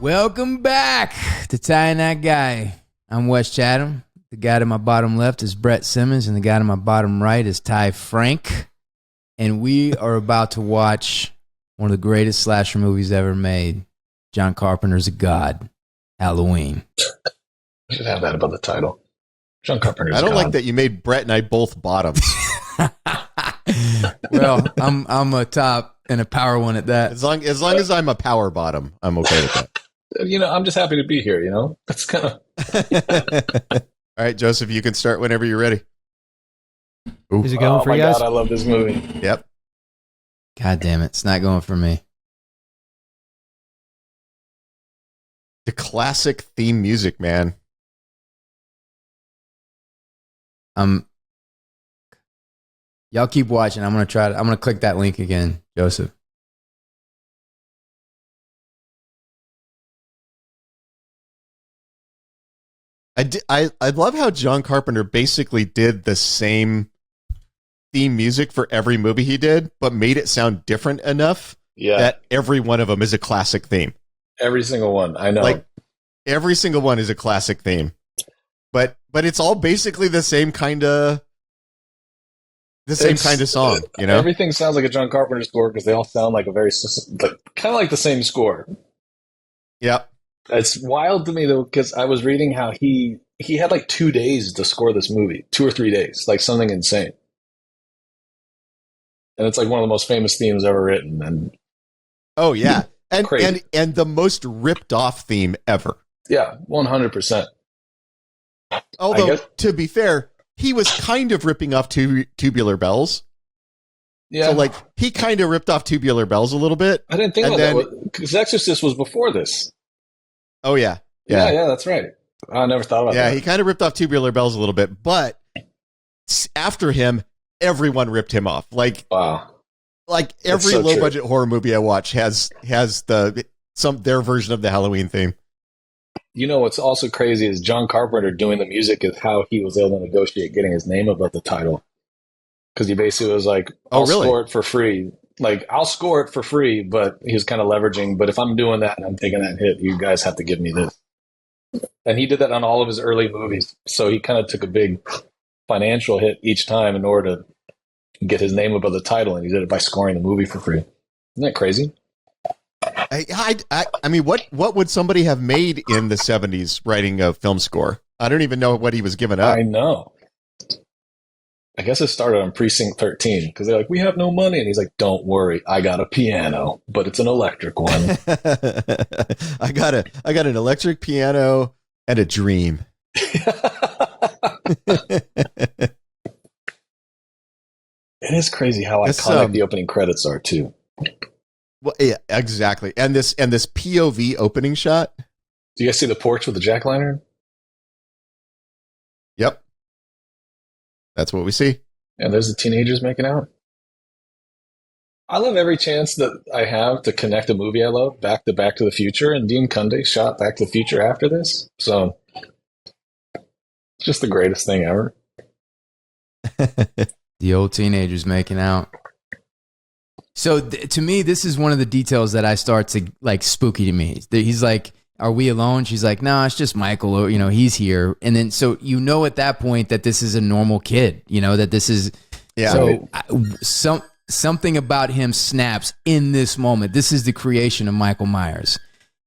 Welcome back to Tying That Guy. I'm Wes Chatham. The guy to my bottom left is Brett Simmons, and the guy to my bottom right is Franck. And we are about to watch one of the greatest slasher movies ever made, John Carpenter's A God, Halloween. I should have that above the title. John Carpenter's I don't God. like that you made Brett and I both bottoms. Well, I'm a top and a power one at that. As long as I'm a power bottom, I'm okay with that. I'm just happy to be here, That's kind of... All right, Joseph, you can start whenever you're ready. Ooh. Is it going for you guys? God, I love this movie. Yep. God damn it. It's not going for me. The classic theme music, man. Y'all keep watching. I'm going to click that link again, Joseph. I love how John Carpenter basically did the same theme music for every movie he did, but made it sound different enough that every one of them is a classic theme. Every single one, I know. Like every single one is a classic theme, but it's all basically the same kind of song. Everything sounds like a John Carpenter score because they all sound like a very kind of like the same score. Yep. It's wild to me though because I was reading how he had like 2 days to score this movie, 2 or 3 days, like something insane. And it's like one of the most famous themes ever written. And oh yeah, and crazy. and the most ripped off theme ever. Yeah, 100%. Although to be fair, he was kind of ripping off Tubular Bells. Yeah, so like he kind of ripped off Tubular Bells a little bit. I didn't think about that because Exorcist was before this. Oh yeah, yeah, that's right. I never thought about that. Yeah, he kind of ripped off Tubular Bells a little bit, but after him, everyone ripped him off. Like, wow. Like every low budget horror movie I watch has their version of the Halloween theme. What's also crazy is John Carpenter doing the music is how he was able to negotiate getting his name above the title. Because he basically was like, I'll score it for free. Like, I'll score it for free, but he was kind of leveraging. But if I'm doing that and I'm taking that hit, you guys have to give me this. And he did that on all of his early movies. So he kind of took a big financial hit each time in order to get his name above the title. And he did it by scoring the movie for free. Isn't that crazy? I mean, what would somebody have made in the 70s writing a film score? I don't even know what he was giving up. I know. I guess it started on Precinct 13 because they're like, we have no money. And he's like, don't worry, I got a piano, but it's an electric one. I got an electric piano and a dream. It is crazy how iconic the opening credits are too. Well, yeah, exactly. And this POV opening shot. Do you guys see the porch with the jack-o'-lantern? Yep. That's what we see. And there's the teenagers making out. I love every chance that I have to connect a movie I love back to Back to the Future, and Dean Cundey shot Back to the Future after this. So, just the greatest thing ever. The old teenagers making out. So to me, this is one of the details that I start to like spooky to me. He's like, are we alone? She's like, no, it's just Michael. Or, he's here. And then, so at that point that this is a normal kid, that this is, so something about him snaps in this moment. This is the creation of Michael Myers.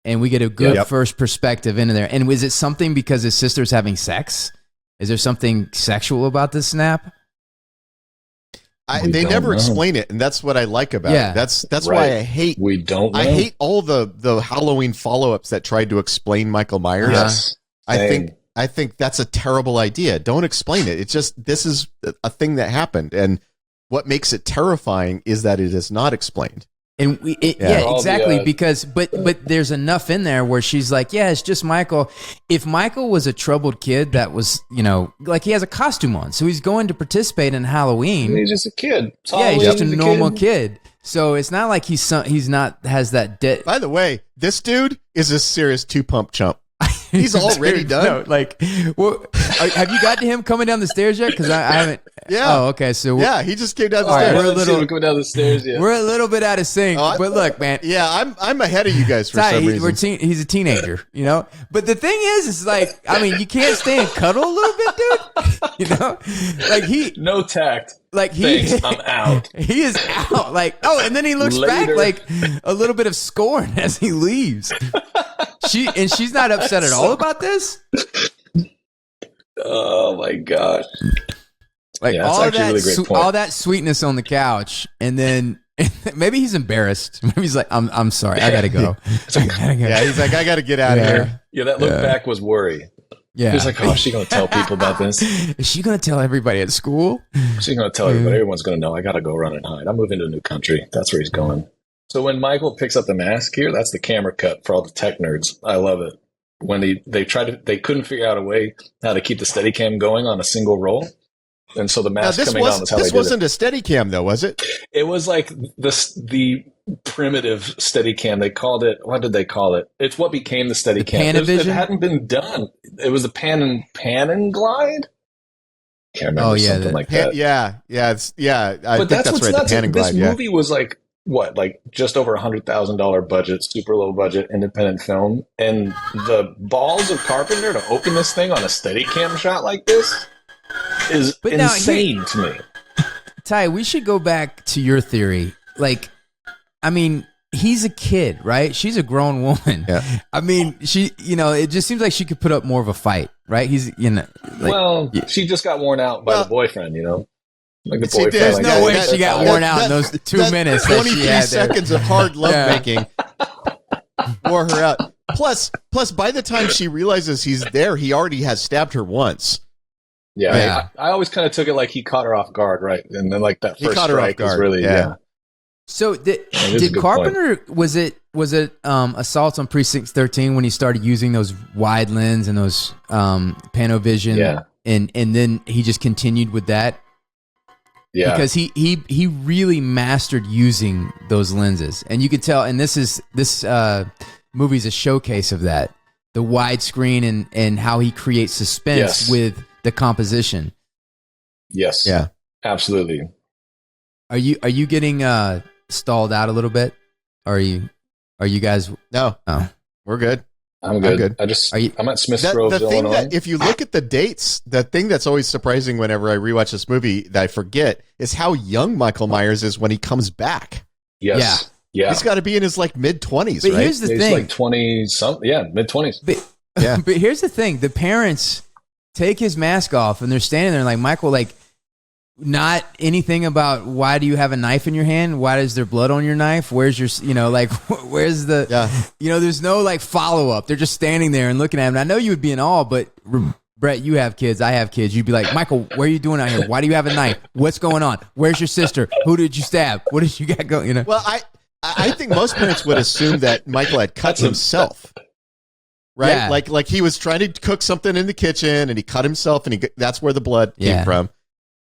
And we get a good first perspective into there. And was it something because his sister's having sex? Is there something sexual about this snap? They never explain it, and that's what I like about it. That's why I hate. We don't know. I hate all the Halloween follow-ups that tried to explain Michael Myers. Yes, I think that's a terrible idea. Don't explain it. It's just this is a thing that happened, and what makes it terrifying is that it is not explained. And exactly, because but there's enough in there where she's like, yeah, it's just Michael. If Michael was a troubled kid that was, like he has a costume on, so he's going to participate in Halloween. He's just a kid. He's just a normal kid. So it's not like has that debt. By the way, this dude is a serious 2-pump chump. He's already done. No, like, well, have you got to him coming down the stairs yet? Because I haven't. Yeah. Oh, okay. So he just came down the right, stairs. Coming down the stairs. Yeah. We're a little bit out of sync. But look, man. Yeah, I'm ahead of you guys for some reason. He's a teenager, you know. But the thing is like, I mean, you can't stay and cuddle a little bit, dude. You know, like no tact. Like Thanks, I'm out. He is out. Like, and then he looks back like a little bit of scorn as he leaves. She's not upset at all about this. Oh my gosh! Like all that sweetness on the couch, and then maybe he's embarrassed. Maybe he's like, "I'm sorry, I gotta go." Yeah, he's like, "I gotta get out of here." Yeah, that look back was worry. Yeah, he's like, "Oh, is she gonna tell people about this? Is she gonna tell everybody at school? She's gonna tell everybody. Everyone's gonna know. I gotta go run and hide. I'm moving to a new country. That's where he's going." So when Michael picks up the mask here, that's the camera cut for all the tech nerds. I love it. When they couldn't figure out a way how to keep the Steadicam going on a single roll. And so the mask coming on was how they did it. This wasn't a Steadicam though, was it? It was like the primitive Steadicam. They called it, what did they call it? It's what became the Steadicam. It hadn't been done. It was the pan and glide? Can't remember something like that. Yeah. I think that's right. The pan and glide. This movie was like, what, like just over $100,000 budget, super low budget, independent film, and the balls of Carpenter to open this thing on a Steadicam shot like this is insane to me. Ty, we should go back to your theory. Like, I mean, he's a kid, right? She's a grown woman. Yeah. I mean, it just seems like she could put up more of a fight, right? She just got worn out by the boyfriend, you know. Like the boyfriend. There's no way she got worn out in those 2 minutes. 23 seconds of hard lovemaking wore her out. Plus, by the time she realizes he's there, he already has stabbed her once. Yeah. I always kind of took it like he caught her off guard, right? And then like that first strike was really, So did Carpenter, was it Assault on Precinct 13 when he started using those wide lens and those Panovision? Yeah. And then he just continued with that? Yeah, because he really mastered using those lenses, and you could tell. And this movie's a showcase of that. The widescreen and how he creates suspense with the composition. Yes. Yeah. Absolutely. Are you getting stalled out a little bit? Are you guys? No. Oh, we're good. I'm good. I'm at Smiths Grove, Illinois. If you look at the dates, the thing that's always surprising whenever I rewatch this movie that I forget is how young Michael Myers is when he comes back. Yes. Yeah. He's got to be in his like mid-20s, right? But here's the thing. He's like 20-something. Yeah, mid-20s. But here's the thing. The parents take his mask off and they're standing there like, Michael, like, not anything about why do you have a knife in your hand? Why is there blood on your knife? Where's your, where's the, there's no like follow up. They're just standing there and looking at him. And I know you would be in awe, but Brett, you have kids. I have kids. You'd be like, Michael, what are you doing out here? Why do you have a knife? What's going on? Where's your sister? Who did you stab? What did you got going? You know? Well, I think most parents would assume that Michael had cut himself. Right? Yeah. Like he was trying to cook something in the kitchen and he cut himself and that's where the blood came from.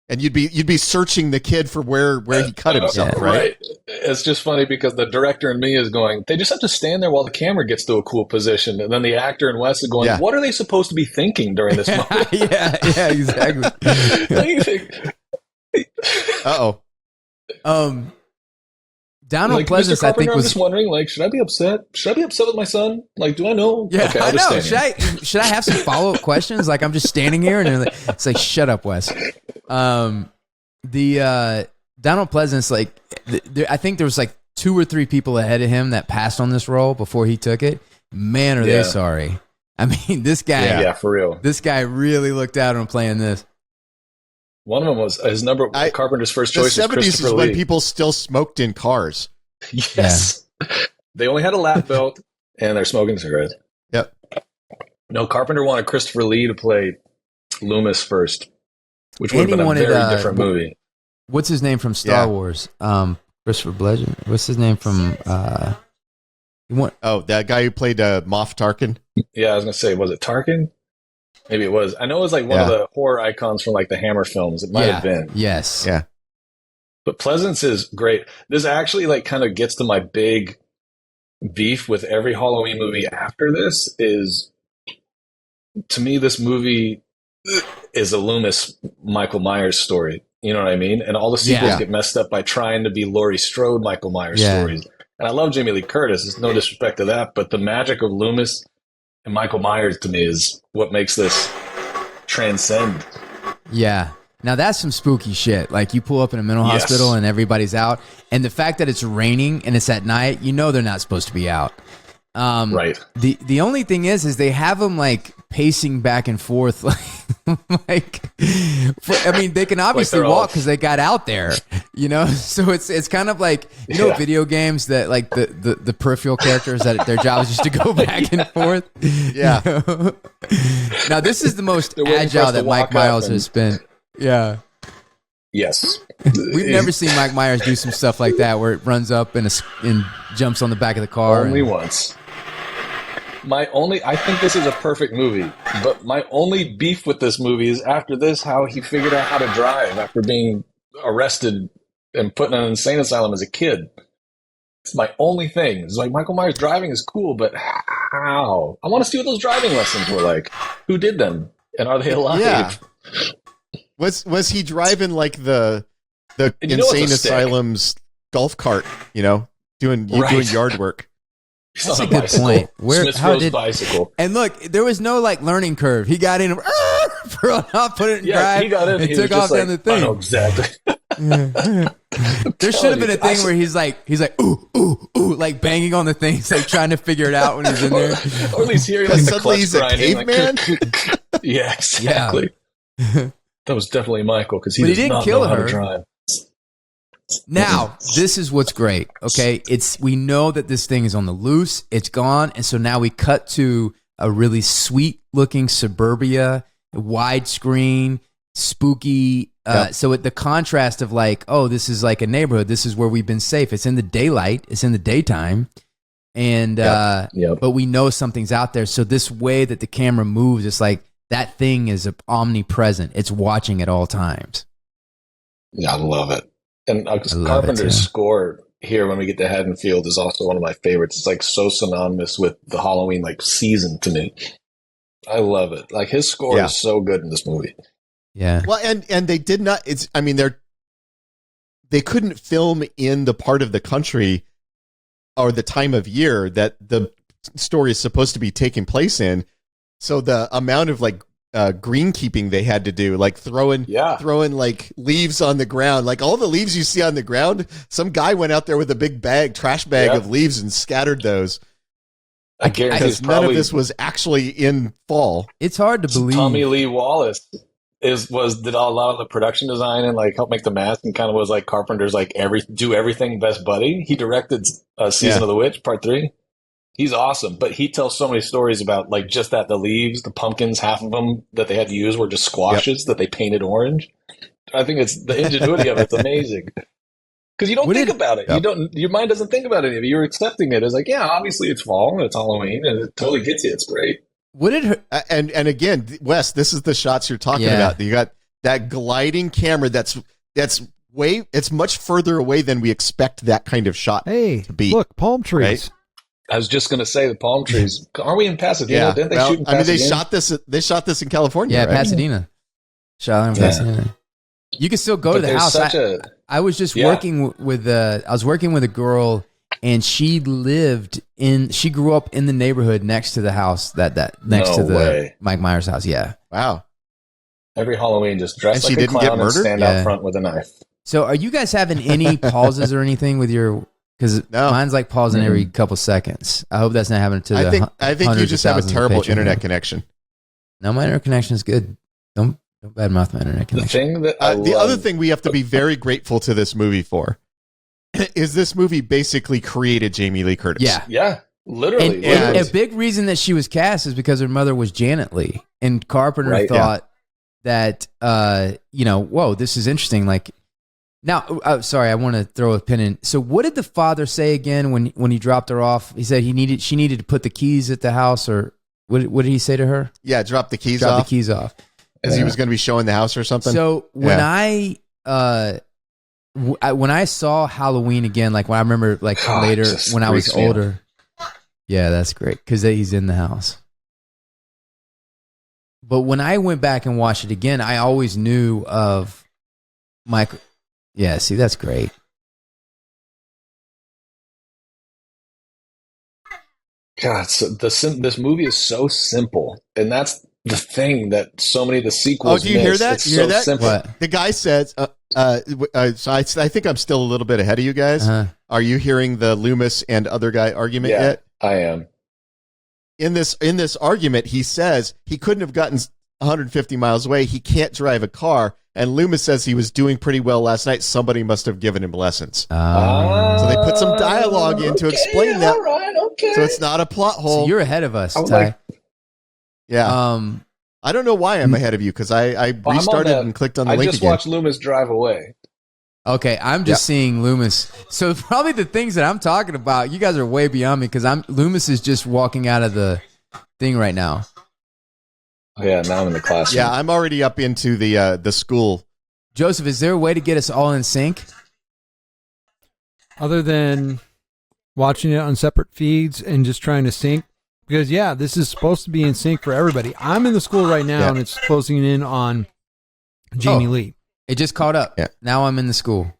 And you'd be searching the kid for where he cut himself, right? It's just funny because the director and me is going, they just have to stand there while the camera gets to a cool position. And then the actor and Wes is going, what are they supposed to be thinking during this moment? yeah, exactly. What do you think? Uh-oh. Down on Pleasance, I think, was just wondering, like, should I be upset? Should I be upset with my son? Like, do I know? Yeah, okay, I know. Should I have some follow-up questions? Like, I'm just standing here and it's like, shut up, Wes. Down on Pleasance, like, I think there was like 2 or 3 people ahead of him that passed on this role before he took it. Man, are they sorry. I mean, this guy. Yeah, for real. This guy really looked out on playing this. One of them was his Carpenter's first choice was Christopher Lee. The 70s is when people still smoked in cars. Yes. Yeah. They only had a lap belt and they're smoking cigarettes. Yep. No, Carpenter wanted Christopher Lee to play Loomis first, which would have been a very different movie. What's his name from Star Wars? Christopher Bludgeon. What's his name from... that guy who played Moff Tarkin? Yeah, I was going to say, was it Tarkin? Maybe it was. I know it was like one of the horror icons from like the Hammer films. It might have been. Yes. Yeah. But Pleasance is great. This actually like kind of gets to my big beef with every Halloween movie after this is to me, this movie is a Loomis Michael Myers story. You know what I mean? And all the sequels get messed up by trying to be Laurie Strode Michael Myers stories. And I love Jamie Lee Curtis. There's no disrespect to that, but the magic of Loomis and Michael Myers to me is what makes this transcend. Yeah. Now that's some spooky shit. Like you pull up in a mental hospital and everybody's out, and the fact that it's raining and it's at night, you know they're not supposed to be out. Right. The only thing is they have them like pacing back and forth, I mean, they can obviously walk because they got out there, you know. So it's kind of like video games that like the peripheral characters that their job is just to go back and forth. Yeah. You know? Now this is the most agile that Mike Myers has been. Yeah. Yes. We've never seen Mike Myers do some stuff like that where it runs up and jumps on the back of the car. Only once. I think this is a perfect movie, but my only beef with this movie is after this, how he figured out how to drive after being arrested and put in an insane asylum as a kid. It's my only thing. It's like Michael Myers driving is cool, but how? I want to see what those driving lessons were like. Who did them? And are they alive? Yeah. Was he driving like the insane asylum's golf cart, doing yard work? That's a good point. Bicycle. And look, there was no like learning curve. He got in, put it in drive, he got in, and took off down the thing. I know exactly. There should have been a thing where he's like, ooh, ooh, ooh, like banging on the things, like trying to figure it out when he's in there. Or at least hearing like the clutch he's grinding. A caveman? Yeah, exactly. Yeah. That was definitely Michael because he didn't not kill know how her. to drive. Now, this is what's great, okay? We know that this thing is on the loose, it's gone, and so now we cut to a really sweet-looking suburbia, widescreen, spooky. So the contrast of like, oh, this is like a neighborhood. This is where we've been safe. It's in the daylight. It's in the daytime, and but we know something's out there. So this way that the camera moves, it's like that thing is omnipresent. It's watching at all times. Yeah, I love it. And Carpenter's score here when we get to Haddonfield is also one of my favorites. It's like so synonymous with the Halloween like season to me. I love it. Like his score is so good in this movie. Yeah. Well, and they did not. They couldn't film in the part of the country or the time of year that the story is supposed to be taking place in. So the amount of like greenkeeping they had to do, like throwing like leaves on the ground, like all the leaves you see on the ground, some guy went out there with a big trash bag of leaves and scattered those. I guarantee because none of this was actually in fall. It's hard to believe. Tommy Lee Wallace did a lot of the production design and like help make the mask and kind of was like Carpenter's like do everything best buddy. He directed Season of the Witch Part 3. He's awesome, but he tells so many stories about like just the leaves, the pumpkins, half of them that they had to use were just squashes that they painted orange. I think it's the ingenuity of it's amazing. Because you don't think about it. Your mind doesn't think about it. You're accepting it as like, yeah, obviously it's fall and it's Halloween and it totally gets you. It's great. And again, Wes, this is the shots you're talking about. You got that gliding camera that's it's much further away than we expect that kind of shot to be. Look, palm trees. Right? I was just going to say the palm trees. Aren't we in Pasadena? Didn't they shoot in Pasadena? They shot this in California. Yeah, right? Pasadena. Shot in Pasadena. You can still go to the house. I was just working with I was working with a girl, and she grew up in the neighborhood next to the house Mike Myers house. Yeah. Wow. Every Halloween, just dress like a clown and stand out front with a knife. So, are you guys having any pauses or anything with your? Because mine's like pausing every couple seconds. I hope that's not happening to I think you just have a terrible internet connection. No, my internet connection is good. Don't badmouth my internet connection. The other thing we have to be very grateful to this movie for is this movie basically created Jamie Lee Curtis. Yeah, literally. And a big reason that she was cast is because her mother was Janet Leigh, and Carpenter thought that whoa, this is interesting. Like. Now, sorry, I want to throw a pin in. So, what did the father say again when he dropped her off? He said she needed to put the keys at the house, or what did he say to her? Yeah, drop the keys off. As he was going to be showing the house or something. So when I saw Halloween again, like when I remember later when I was older. Yeah, that's great because he's in the house. But when I went back and watched it again, I always knew of Michael. Yeah, see, that's great. God, so this movie is so simple, and that's the thing that so many of the sequels. Oh, do you hear that? It's you hear so that? simple. What? The guy says. So I think I'm still a little bit ahead of you guys. Are you hearing the Loomis and other guy argument yet? I am. In this argument, he says he couldn't have gotten 150 miles away. He can't drive a car. And Loomis says he was doing pretty well last night. Somebody must have given him lessons. So they put some dialogue in to explain that. All right, okay. So it's not a plot hole. So you're ahead of us, Ty. Yeah. I don't know why I'm ahead of you because I restarted and clicked on the link again. I just watched Loomis drive away. Okay, I'm just seeing Loomis. So probably the things that I'm talking about, you guys are way beyond me because Loomis is just walking out of the thing right now. Oh, yeah, now I'm in the classroom. Yeah, I'm already up into the school. Joseph, is there a way to get us all in sync? Other than watching it on separate feeds and just trying to sync? Because, this is supposed to be in sync for everybody. I'm in the school right now, and it's closing in on Jamie Lee. It just caught up. Yeah. Now I'm in the school.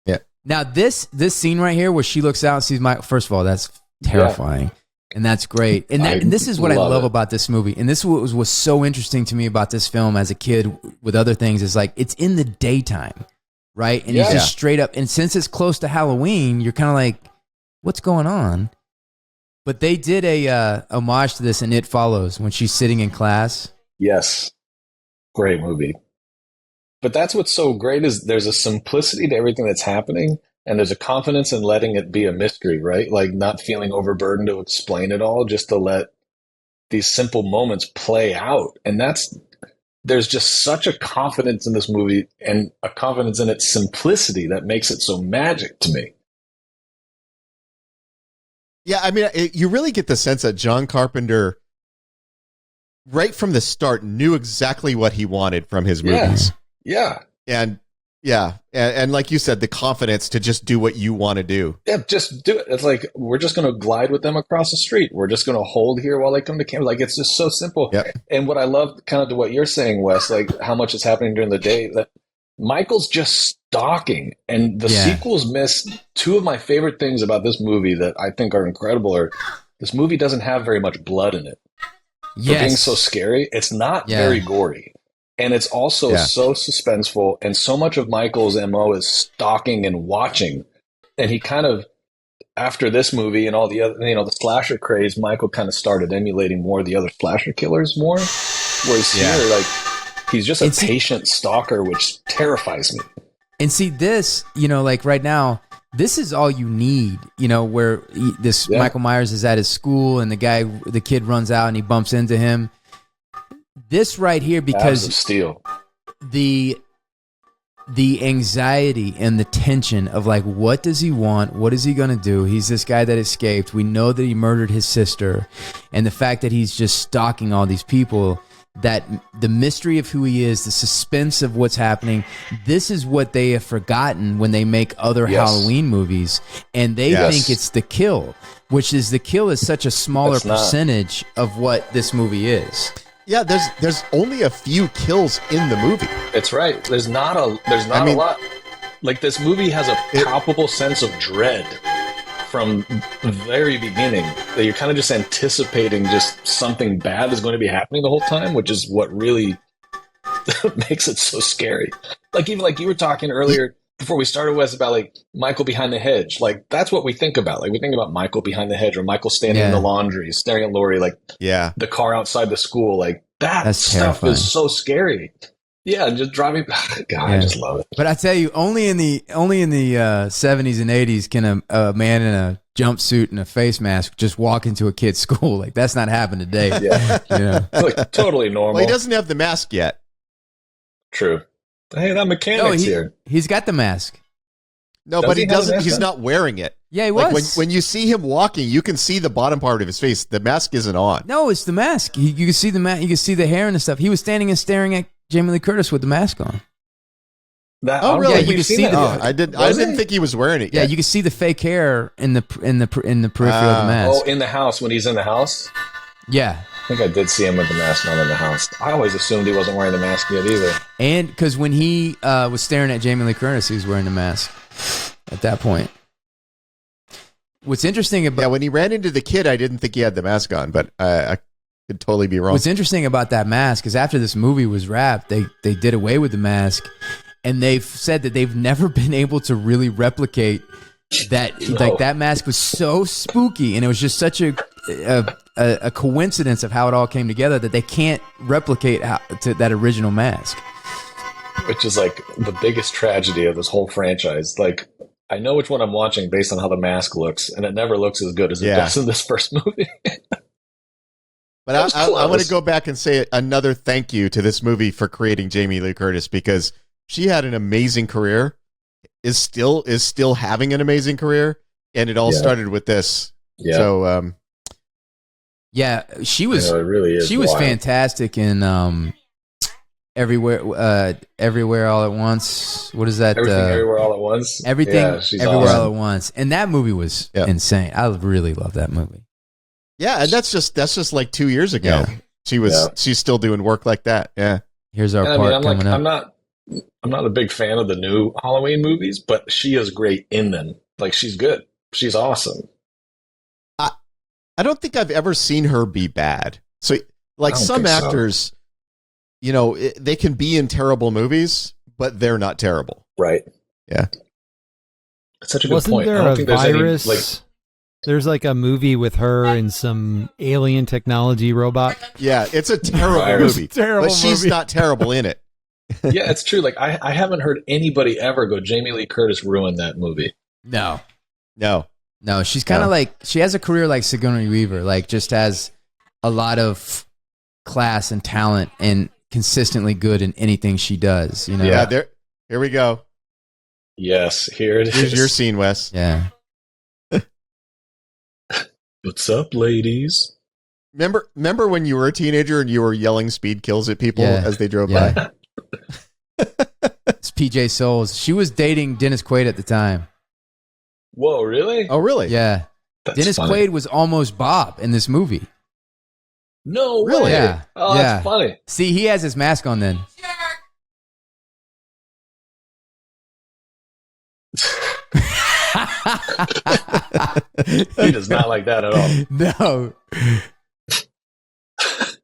Yeah. Now, this scene right here where she looks out and sees Michael, first of all, that's terrifying. Yeah. And that's great. And this is what I love about this movie. And this was so interesting to me about this film as a kid with other things is like, it's in the daytime, right? And it's just straight up. And since it's close to Halloween, you're kind of like, what's going on? But they did a homage to this in It Follows when she's sitting in class. Yes. Great movie. But that's what's so great is there's a simplicity to everything that's happening, and there's a confidence in letting it be a mystery, right? Like not feeling overburdened to explain it all, just to let these simple moments play out. And there's just such a confidence in this movie and a confidence in its simplicity that makes it so magic to me. Yeah, I mean, you really get the sense that John Carpenter, right from the start, knew exactly what he wanted from his movies. Yeah. And like you said, the confidence to just do what you want to do. Yeah, just do it. It's like, we're just going to glide with them across the street. We're just going to hold here while they come to camera. Like, it's just so simple. Yep. And what I love, kind of to what you're saying, Wes, like how much is happening during the day, that Michael's just stalking, and the sequels miss two of my favorite things about this movie that I think are incredible. Are this movie doesn't have very much blood in it. For being so scary, it's not very gory, and it's also so suspenseful. And so much of Michael's MO is stalking and watching, and he kind of, after this movie and all the other, the slasher craze, Michael kind of started emulating more of the other slasher killers more. Whereas here, like, he's just a patient stalker, which terrifies me. And see this, like right now, this is all you need, where Michael Myers is at his school and the kid runs out and he bumps into him. This right here, because of steel. The anxiety and the tension of like, what does he want? What is he going to do? He's this guy that escaped. We know that he murdered his sister. And the fact that he's just stalking all these people, that the mystery of who he is, the suspense of what's happening, this is what they have forgotten when they make other Halloween movies. And they think it's the kill, which is the kill is such a smaller percentage of what this movie is. Yeah, there's only a few kills in the movie. It's right. There's not a lot. Like, this movie has a palpable sense of dread from the very beginning, that you're kind of just anticipating just something bad is going to be happening the whole time, which is what really makes it so scary. Like, even like you were talking earlier before we started, Wes, about like Michael behind the hedge. Like, that's what we think about. Like, we think about Michael behind the hedge, or Michael standing in the laundry, staring at Lori, like the car outside the school. Like, that's stuff terrifying. Is so scary. Yeah, just driving. God, I just love it. But I tell you, only in the 70s and 80s can a man in a jumpsuit and a face mask just walk into a kid's school. Like, that's not happening today. Like, totally normal. Well, he doesn't have the mask yet. True. Hey, that mechanic's here. He's got the mask. No, but he doesn't. He's not wearing it. Yeah, he was. When you see him walking, you can see the bottom part of his face. The mask isn't on. No, it's the mask. You can see the mask. You can see the hair and the stuff. He was standing and staring at Jamie Lee Curtis with the mask on. Really? Yeah, you can see I didn't think he was wearing it yet. Yeah, you can see the fake hair in the periphery of the mask. Oh, in the house, when he's in the house? Yeah. think I did see him with the mask on in the house. I always assumed he wasn't wearing the mask yet either. And because when he was staring at Jamie Lee Curtis, he was wearing the mask at that point. What's interesting about when he ran into the kid, I didn't think he had the mask on, but I could totally be wrong. What's interesting about that mask is after this movie was wrapped, they did away with the mask, and they've said that they've never been able to really replicate that. No. Like that mask was so spooky, and it was just such a coincidence of how it all came together that they can't replicate that original mask. Which is like the biggest tragedy of this whole franchise. Like, I know which one I'm watching based on how the mask looks, and it never looks as good as it does in this first movie. But I want to go back and say another thank you to this movie for creating Jamie Lee Curtis, because she had an amazing career, is still having an amazing career, and it all started with this. Yeah. So, she was. It really is. She was fantastic in Everywhere All at Once. What is that? Everything Everywhere All at Once. Everything Everywhere All at Once, and that movie was insane. I really love that movie. Yeah, and that's just like 2 years ago. Yeah. She's still doing work like that. Yeah. Here's our part coming up. I'm not a big fan of the new Halloween movies, but she is great in them. Like, she's good. She's awesome. I don't think I've ever seen her be bad. So, like, some actors, you know, they can be in terrible movies, but they're not terrible. Right. Yeah. That's such a good Wasn't point. There I don't a think virus? there's any, there's like a movie with her and some alien technology robot. Yeah, it's a terrible movie. But she's not terrible in it. Yeah, it's true. Like, I haven't heard anybody ever go, Jamie Lee Curtis ruined that movie. No. She's kind of like, she has a career like Sigourney Weaver, like just has a lot of class and talent and consistently good in anything she does. You know? Yeah, here we go. Yes, here it is. Here's your scene, Wes. Yeah. What's up, ladies? Remember when you were a teenager and you were yelling speed kills at people as they drove by? It's PJ Souls. She was dating Dennis Quaid at the time. Whoa, really? Oh, really? Yeah. Dennis Quaid was almost Bob in this movie. No really? Way. Yeah. Oh, that's funny. See, he has his mask on then. He does not like that at all. No.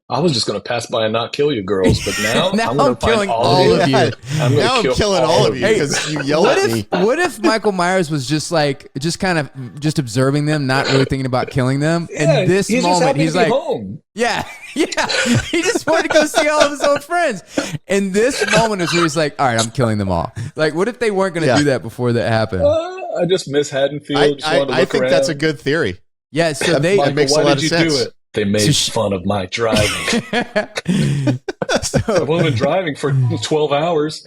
I was just going to pass by and not kill you girls, but now, I'm killing all of you. I'm killing all of you because you yelled at me. What if Michael Myers was just kind of observing them, not really thinking about killing them? Yeah, and this moment, he's like, home. Yeah. He just wanted to go see all of his old friends. And this moment is where he's like, all right, I'm killing them all. Like, what if they weren't going to do that before that happened? I just miss Haddonfield. I think around. that's a good theory. Yeah, so Michael, makes a lot of sense. Do it? They made fun of my driving. I've only been driving for 12 hours.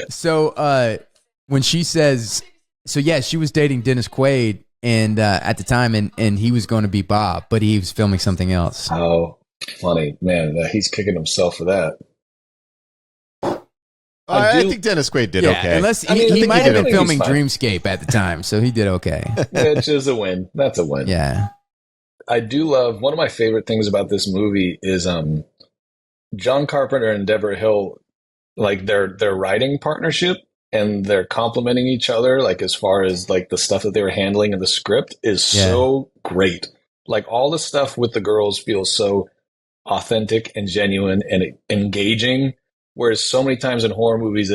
So when she says, she was dating Dennis Quaid and at the time, and he was going to be Bob, but he was filming something else. Oh, funny. Man, he's kicking himself for that. I think Dennis Quaid did okay. Unless he might have been filming Dreamscape at the time, so he did okay. Which is a win. That's a win. Yeah. I do love, one of my favorite things about this movie is John Carpenter and Deborah Hill, like their writing partnership, and they're complimenting each other, like as far as like the stuff that they were handling in the script is so great. Like all the stuff with the girls feels so authentic and genuine and engaging, whereas so many times in horror movies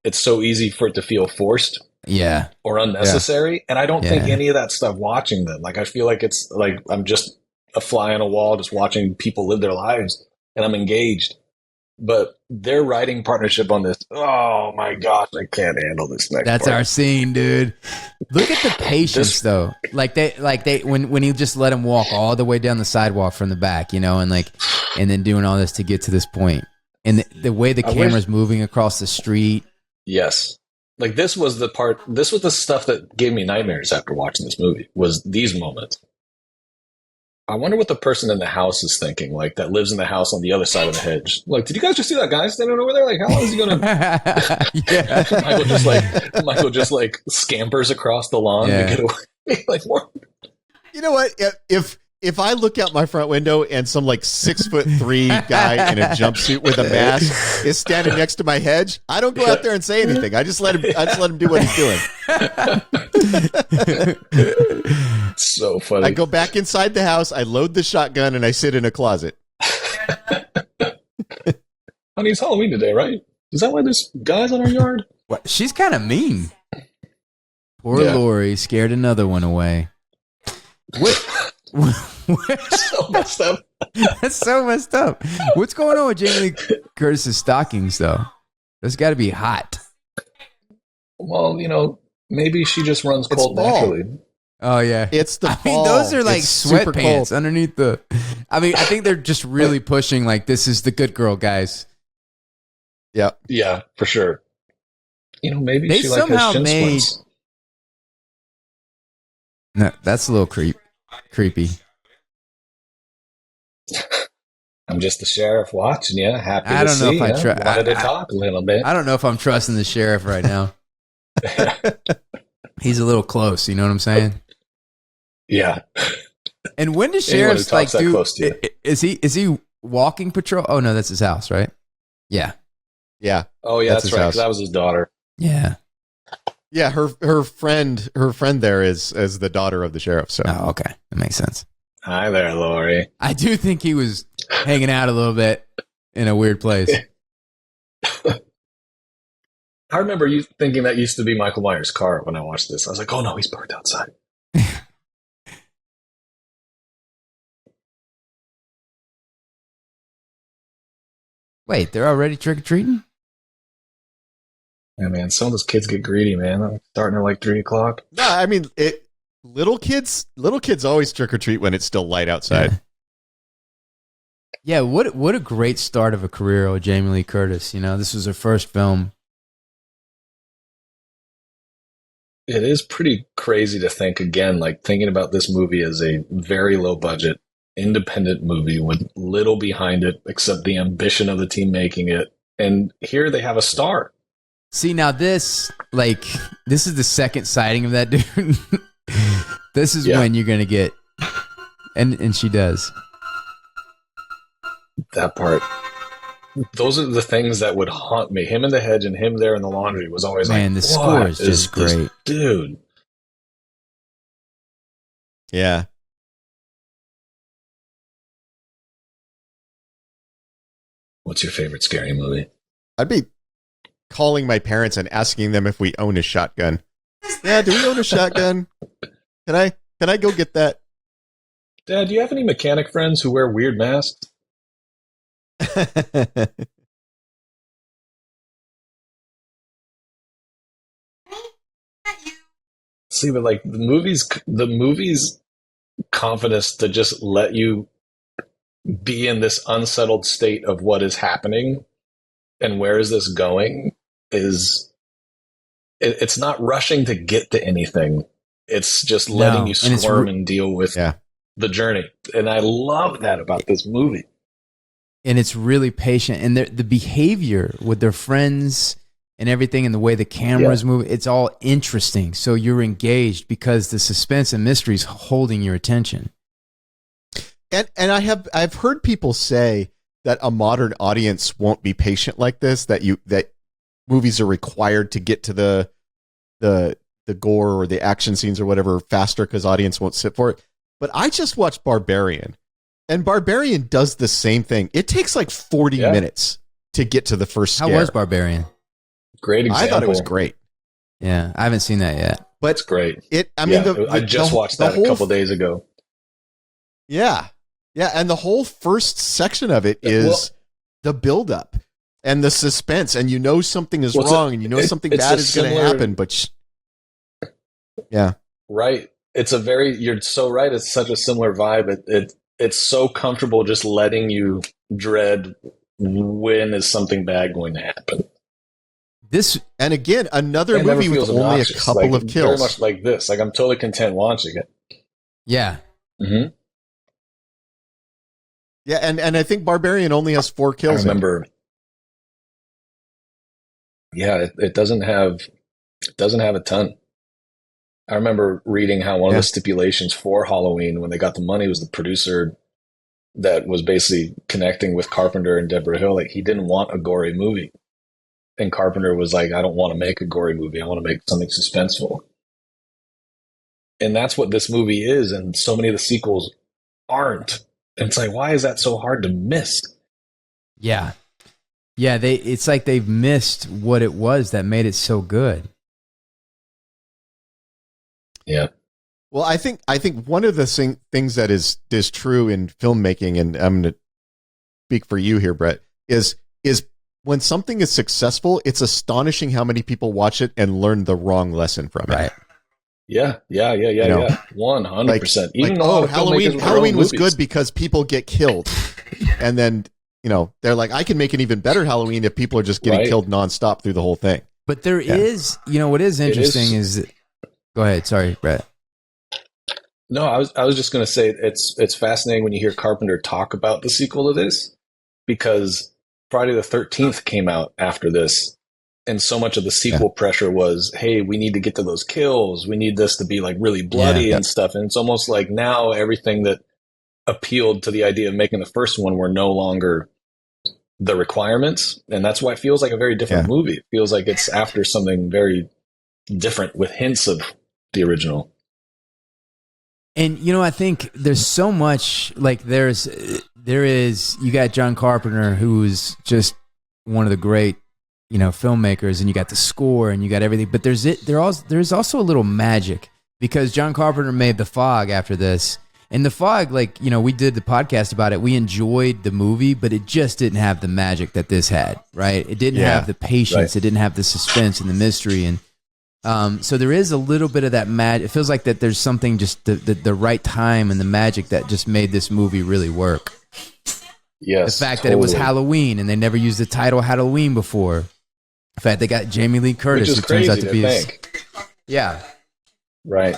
it's so easy for it to feel forced. Yeah. Or unnecessary. And I don't think any of that stuff watching them. Like, I feel like it's like I'm just a fly on a wall just watching people live their lives and I'm engaged. But their writing partnership on this, oh my gosh, I can't handle this next That's part. our scene, dude. Look at the patience though. Like they when he just let him walk all the way down the sidewalk from the back, you know, and then doing all this to get to this point. And the way the camera's moving across the street. Yes. Like this was the stuff that gave me nightmares after watching this movie, was these moments. I wonder what the person in the house is thinking, like that lives in the house on the other side of the hedge. Like, did you guys just see that guy standing over there? Like, how long is he going to... Michael just scampers across the lawn to get away. Like, what? You know what? If if I look out my front window and some like 6'3" guy in a jumpsuit with a mask is standing next to my hedge, I don't go out there and say anything. I just let him do what he's doing. So funny. I go back inside the house, I load the shotgun, and I sit in a closet. Honey, it's Halloween today, right? Is that why there's guys on our yard? What? She's kind of mean. Poor Lori scared another one away. What? So messed up. That's so messed up. What's going on with Jamie Lee Curtis's stockings, though? That's got to be hot. Well, maybe she just runs cold naturally. Oh, yeah. It's the fall. I mean, those are like sweatpants underneath the... I mean, I think they're just really pushing, like, this is the good girl, guys. Yeah. Yeah, for sure. Maybe they she somehow has shin made... splints. No, that's a little creepy. I'm just the sheriff watching you. Happy to I don't know see if I you. trust. Wanted to talk a little bit. I don't know if I'm trusting the sheriff right now. He's a little close. You know what I'm saying? Yeah. And when does Anyone who sheriffs talks like that do? close to you. Is he walking patrol? Oh no, that's his house, right? Yeah. Yeah. Oh yeah, that's right. house. 'Cause that was his daughter. Yeah. Yeah, her friend there is the daughter of the sheriff. So Oh, okay, that makes sense. Hi there, Lori. I do think he was hanging out a little bit in a weird place. I remember you thinking that used to be Michael Myers' car when I watched this. I was like, oh no, he's parked outside. Wait, they're already trick or treating? Yeah, man, some of those kids get greedy, man. I'm starting at like 3:00. no, I mean little kids always trick or treat when it's still light outside. Yeah, what a great start of a career with Jamie Lee Curtis. This was her first film. It is pretty crazy to think again, like thinking about this movie as a very low budget, independent movie with little behind it except the ambition of the team making it. And here they have a star. See, now this is the second sighting of that dude. This is when you're going to get, and she does. That part. Those are the things that would haunt me. Him in the hedge and him there in the laundry was always the score is just great. Dude. Yeah. What's your favorite scary movie? I'd be calling my parents and asking them if we own a shotgun. Yeah, do we own a shotgun? Can I go get that? Dad, do you have any mechanic friends who wear weird masks? See, but like the movie's confidence to just let you be in this unsettled state of what is happening and where is this going it's not rushing to get to anything. It's just letting you squirm and deal with the journey. And I love that about this movie. And it's really patient. And the behavior with their friends and everything and the way the cameras move, it's all interesting. So you're engaged because the suspense and mystery is holding your attention. And I've heard people say that a modern audience won't be patient like this, that movies are required to get to the gore or the action scenes or whatever faster because audience won't sit for it. But I just watched Barbarian, and Barbarian does the same thing. It takes like 40 minutes to get to the first scare. How was Barbarian? Great example. I thought it was great. Yeah, I haven't seen that yet. But it's great. I just watched that a couple days ago. Yeah. Yeah, and the whole first section of it is the buildup and the suspense, and something is wrong, and something bad is going to happen, but right. You're so right. It's such a similar vibe. It's so comfortable just letting you dread when is something bad going to happen. And again, another movie with only a couple of kills. Very much like this. Like I'm totally content watching it. Yeah. Mm-hmm. Yeah, and I think Barbarian only has 4 kills. I remember. Yeah, it doesn't have a ton. I remember reading how one of the stipulations for Halloween when they got the money was the producer that was basically connecting with Carpenter and Deborah Hill. Like, he didn't want a gory movie. And Carpenter was like, I don't want to make a gory movie. I want to make something suspenseful. And that's what this movie is. And so many of the sequels aren't. And it's like, why is that so hard to miss? Yeah. Yeah, it's like they've missed what it was that made it so good. Yeah. Well, I think one of the things that is true in filmmaking, and I'm going to speak for you here, Brett, is when something is successful, it's astonishing how many people watch it and learn the wrong lesson from it. Yeah. 100%. Even Halloween was good because people get killed. And then, they're like, I can make an even better Halloween if people are just getting killed nonstop through the whole thing. But there is, what is interesting is go ahead. Sorry, Brett. No, I was just going to say it's fascinating when you hear Carpenter talk about the sequel to this, because Friday the 13th came out after this, and so much of the sequel pressure was, hey, we need to get to those kills. We need this to be like really bloody and stuff. And it's almost like now everything that appealed to the idea of making the first one were no longer the requirements. And that's why it feels like a very different movie. It feels like it's after something very different with hints of the original. And, I think there's so much, like there is, you got John Carpenter, who's just one of the great, filmmakers, and you got the score and you got everything, but there's also a little magic, because John Carpenter made The Fog after this, and The Fog, like, we did the podcast about it. We enjoyed the movie, but it just didn't have the magic that this had, right? It didn't have the patience. It didn't have the suspense and the mystery. And, so there is a little bit of that magic. It feels like that there's something, just the right time and the magic that just made this movie really work. Yes, the fact that it was Halloween and they never used the title Halloween before. In fact, they got Jamie Lee Curtis, who turns out to be right.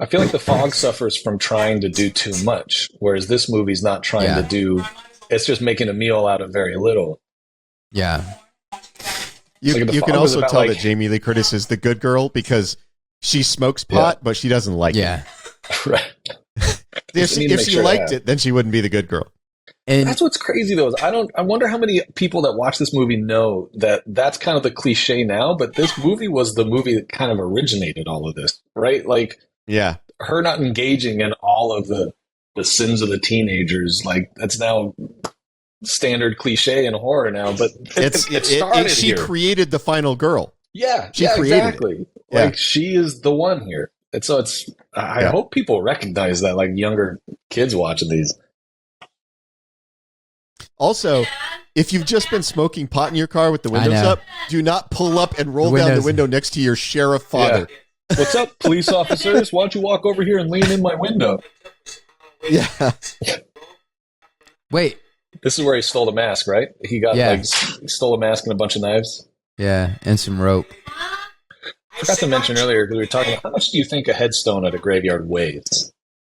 I feel like The Fog suffers from trying to do too much, whereas this movie's not trying to do. It's just making a meal out of very little. Yeah. You can also tell that Jamie Lee Curtis is the good girl because she smokes pot, but she doesn't like it. Right. If she liked it, then she wouldn't be the good girl. And that's what's crazy, though. Is I wonder how many people that watch this movie know that that's kind of the cliche now, but this movie was the movie that kind of originated all of this, right? Like, her not engaging in all of the sins of the teenagers, like, that's now standard cliche in horror now, but she created the final girl. She created exactly. Like, she is the one here. And so I hope people recognize that, like younger kids watching these. Also, if you've just been smoking pot in your car with the windows up, do not pull up and roll down the window next to your sheriff father. What's up, police officers? Why don't you walk over here and lean in my window? Wait. This is where he stole the mask, right? He got he stole a mask and a bunch of knives. Yeah, and some rope. I forgot to mention earlier, because we were talking, how much do you think a headstone at a graveyard weighs?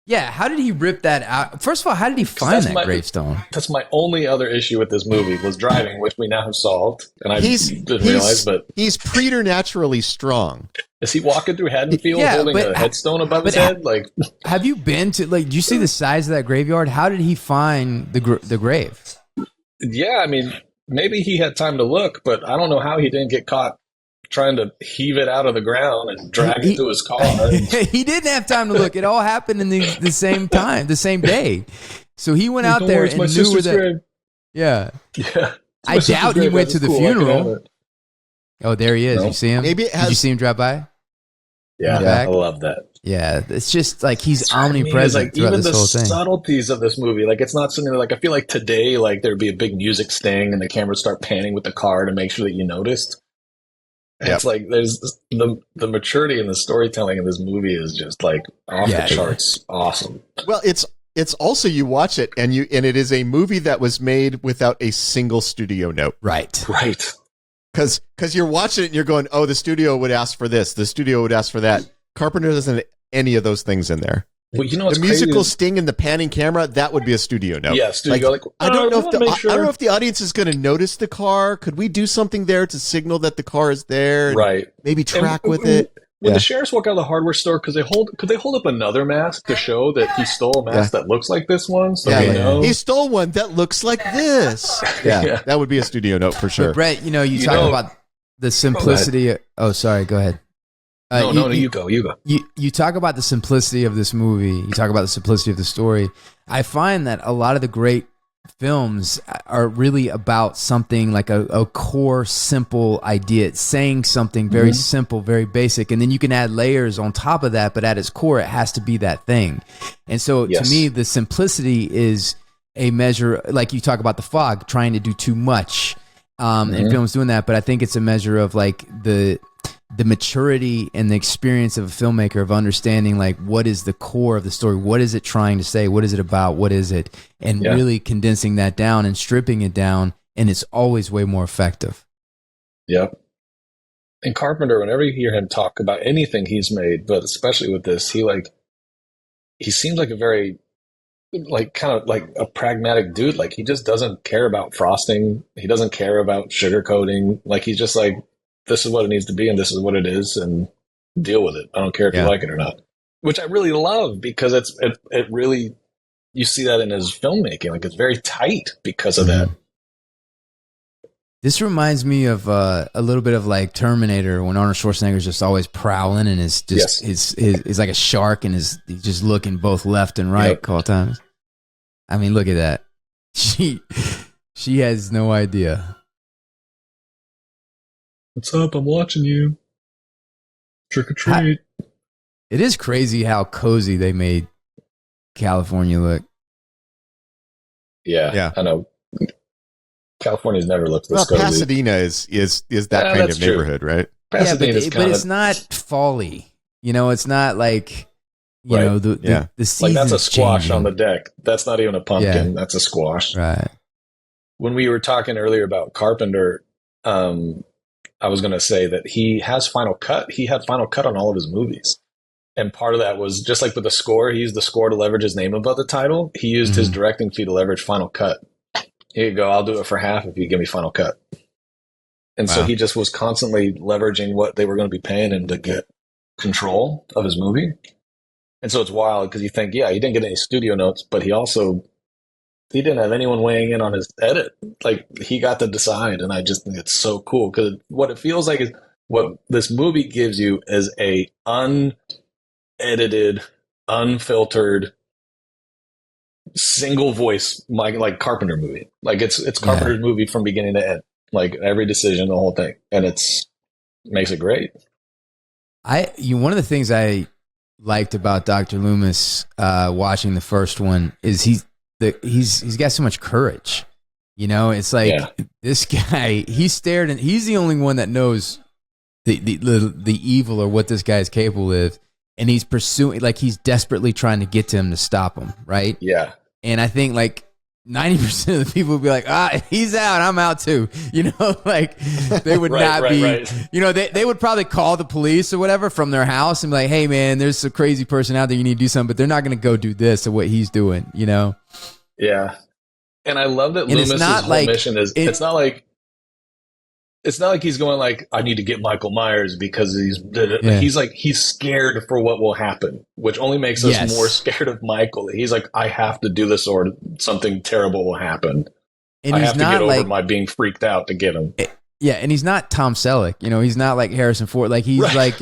Yeah, how did he rip that out? First of all, how did he find that gravestone? That's my only other issue with this movie, was driving, which we now have solved. And I didn't realize, but he's preternaturally strong. Is he walking through Haddonfield holding a headstone above his head? Like, have you been to, like, do you see the size of that graveyard? How did he find the grave? Yeah, I mean, maybe he had time to look, but I don't know how he didn't get caught trying to heave it out of the ground and drag it to his car. He didn't have time to look. It all happened in the same time, the same day. So he went out there and knew where that. Yeah. I doubt he went to the funeral. Oh, there he is. You see him? Did you see him drive by? Yeah, I love that. Yeah, it's just like he's omnipresent throughout this whole thing. Even the subtleties of this movie, like, it's not something that, like, I feel like today, like, there'd be a big music sting and the camera would start panning with the car to make sure that you noticed. It's like there's the maturity in the storytelling in this movie is just like off the charts, awesome. Well, it's also, you watch it and it is a movie that was made without a single studio note. Right. Because you're watching it and you're going, oh, the studio would ask for this, the studio would ask for that. Carpenter doesn't have any of those things in there. Well, you know what's the musical sting and the panning camera, that would be a studio note. Yeah, studio. I don't know if the audience is going to notice the car. Could we do something there to signal that the car is there? Right. Maybe track with it. when the sheriffs walk out of the hardware store, could they hold up another mask to show that he stole a mask that looks like this one? So we know he stole one that looks like this. Yeah, that would be a studio note for sure. But Brett, you talk about the simplicity. Oh, sorry. Go ahead. No, you go. You talk about the simplicity of this movie. You talk about the simplicity of the story. I find that a lot of the great films are really about something like a core simple idea. It's saying something very simple, very basic, and then you can add layers on top of that, but at its core it has to be that thing. And so to me, the simplicity is a measure, like you talk about The Fog trying to do too much, and films doing that, but I think it's a measure of like the maturity and the experience of a filmmaker of understanding like what is the core of the story, what is it trying to say, what is it about, what is it, and really condensing that down and stripping it down, and it's always way more effective. Yep. And Carpenter, whenever you hear him talk about anything he's made, but especially with this, he seems like a very kind of like a pragmatic dude. Like he just doesn't care about frosting. He doesn't care about sugarcoating. Like he's just like, this is what it needs to be, and this is what it is, and deal with it. I don't care if you like it or not. Which I really love, because it really, you see that in his filmmaking. Like it's very tight because of that. This reminds me of a little bit of like Terminator, when Arnold Schwarzenegger's just always prowling and is just is like a shark, and he's just looking both left and right all times. I mean, look at that. She has no idea. What's up? I'm watching you. Trick or treat. It is crazy how cozy they made California look. Yeah. I know. California's never looked this cozy. Pasadena is that kind of neighborhood, right? Pasadena's but it's not fall-y. It's not like the seasons. Like that's a squash changing on the deck. That's not even a pumpkin. That's a squash. Right. When we were talking earlier about Carpenter, I was going to say that he has Final Cut. He had Final Cut on all of his movies. And part of that was just like with the score, he used the score to leverage his name above the title. He used his directing fee to leverage Final Cut. Here you go. I'll do it for half if you give me Final Cut. And so he just was constantly leveraging what they were going to be paying him to get control of his movie. And so it's wild because you think, he didn't get any studio notes, but he didn't have anyone weighing in on his edit. Like he got to decide. And I just think it's so cool, because what it feels like is what this movie gives you is a unedited, unfiltered, single voice, like Carpenter movie. Like it's Carpenter's movie from beginning to end. Like every decision, the whole thing. And it makes it great. One of the things I liked about Dr. Loomis watching the first one is he's got so much courage. It's like this guy, he stared, and he's the only one that knows the evil or what this guy is capable of, and he's pursuing, like he's desperately trying to get to him to stop him, right? Yeah. And I think like 90% of the people would be like, he's out, I'm out too. Like they would not be, right. They would probably call the police or whatever from their house and be like, hey man, there's a crazy person out there, you need to do something, but they're not going to go do this or what he's doing, Yeah. And I love that Loomis's whole mission is, it's not like he's going like, I need to get Michael Myers because he's scared for what will happen, which only makes us more scared of Michael. He's like, I have to do this or something terrible will happen. And I have to get over my being freaked out to get him. Yeah, and he's not Tom Selleck, he's not like Harrison Ford. Like he's like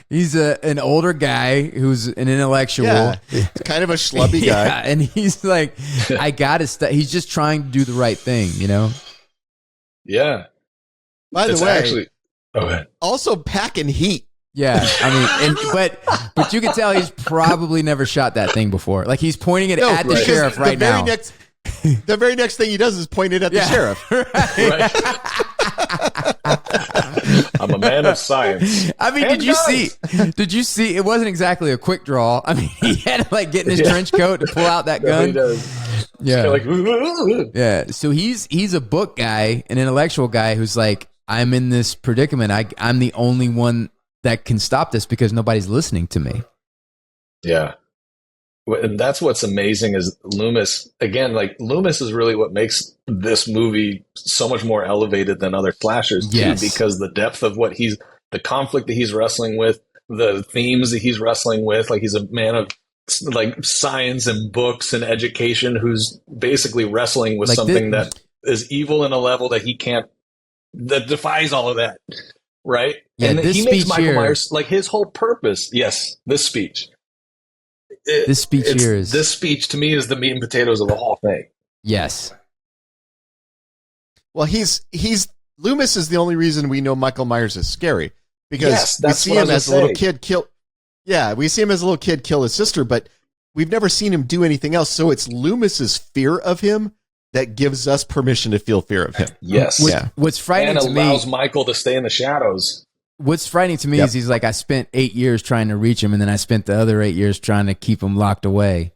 he's an older guy who's an intellectual. Yeah, kind of a schlubby guy. Yeah, and he's like, I gotta he's just trying to do the right thing, Yeah. By the way, also packing heat. Yeah, I mean, but you can tell he's probably never shot that thing before. Like he's pointing it at the sheriff right now. The very next thing he does is point it at the sheriff. Right. I'm a man of science. I mean, did you see? It wasn't exactly a quick draw. I mean, he had to like get in his trench coat to pull out that gun. He does. Yeah. So he's a book guy, an intellectual guy who's like, I'm in this predicament. I'm the only one that can stop this because nobody's listening to me. Yeah. And that's what's amazing is Loomis, again, like Loomis is really what makes this movie so much more elevated than other slashers too, because the depth of what the conflict that he's wrestling with, the themes that he's wrestling with. Like, he's a man of like science and books and education who's basically wrestling with something that is evil in a level that he can't, that defies all of that. Right? Yeah, and he makes Michael here, Myers, like, his whole purpose. Yes, this speech. This speech to me is the meat and potatoes of the whole thing. Yes. Well, Loomis is the only reason we know Michael Myers is scary, because we see him as a little kid kill. Yeah, we see him as a little kid kill his sister, but we've never seen him do anything else. So it's Loomis's fear of him that gives us permission to feel fear of him. Yes. What's frightening to me, allows Michael to stay in the shadows. What's frightening to me is he's like, I spent 8 years trying to reach him, and then I spent the other 8 years trying to keep him locked away.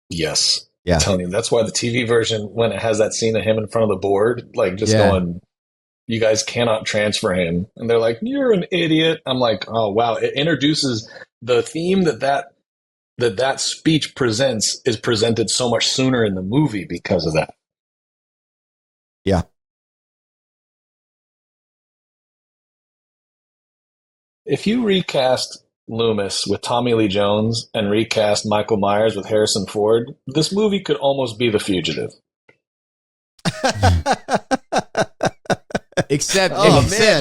Yes. Yeah. I'm telling you, that's why the TV version, when it has that scene of him in front of the board, like just going, you guys cannot transfer him. And they're like, you're an idiot. I'm like, oh, wow. It introduces the theme that speech presents is presented so much sooner in the movie because of that. Yeah. If you recast Loomis with Tommy Lee Jones and recast Michael Myers with Harrison Ford, this movie could almost be The Fugitive. Except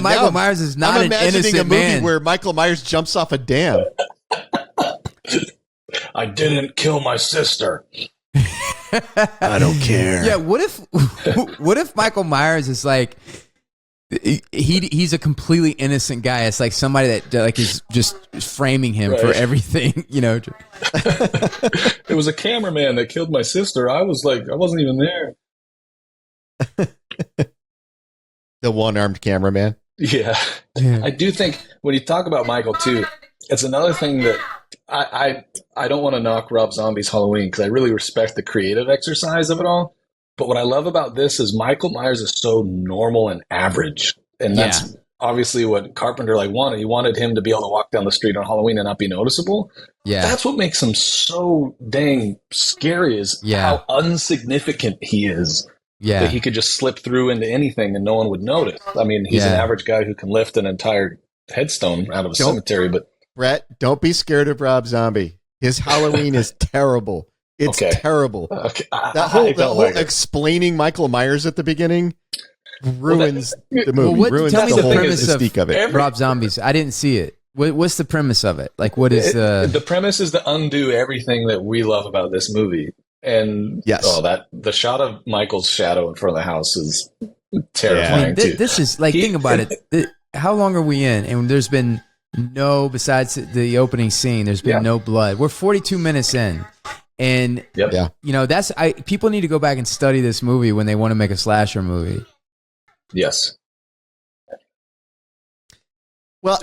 Michael Myers is not an innocent a movie man. Where Michael Myers jumps off a dam. I didn't kill my sister. I don't care. Yeah, what if Michael Myers is like, he's a completely innocent guy. It's like somebody that like is just framing him for everything, you know. It was a cameraman that killed my sister. I wasn't even there. The one-armed cameraman. Yeah. I do think when you talk about Michael too, it's another thing that I don't want to knock Rob Zombie's Halloween, because I really respect the creative exercise of it all. But what I love about this is Michael Myers is so normal and average. And that's obviously what Carpenter wanted. He wanted him to be able to walk down the street on Halloween and not be noticeable. Yeah. That's what makes him so dang scary, is how insignificant he is. Yeah. That he could just slip through into anything and no one would notice. I mean, he's an average guy who can lift an entire headstone out of a cemetery. But Brett, don't be scared of Rob Zombie. His Halloween is terrible. It's terrible. Okay. That whole explaining Michael Myers at the beginning ruins the movie. Tell me the premise of it. Rob Zombies. I didn't see it. What's the premise of it? Like, what is the premise? Is to undo everything that we love about this movie. And the shot of Michael's shadow in front of the house is terrifying too. This is like, think about it. How long are we in? And there's been besides the opening scene, there's been no blood. We're 42 minutes in. And you know, people need to go back and study this movie when they want to make a slasher movie. Yes. Well,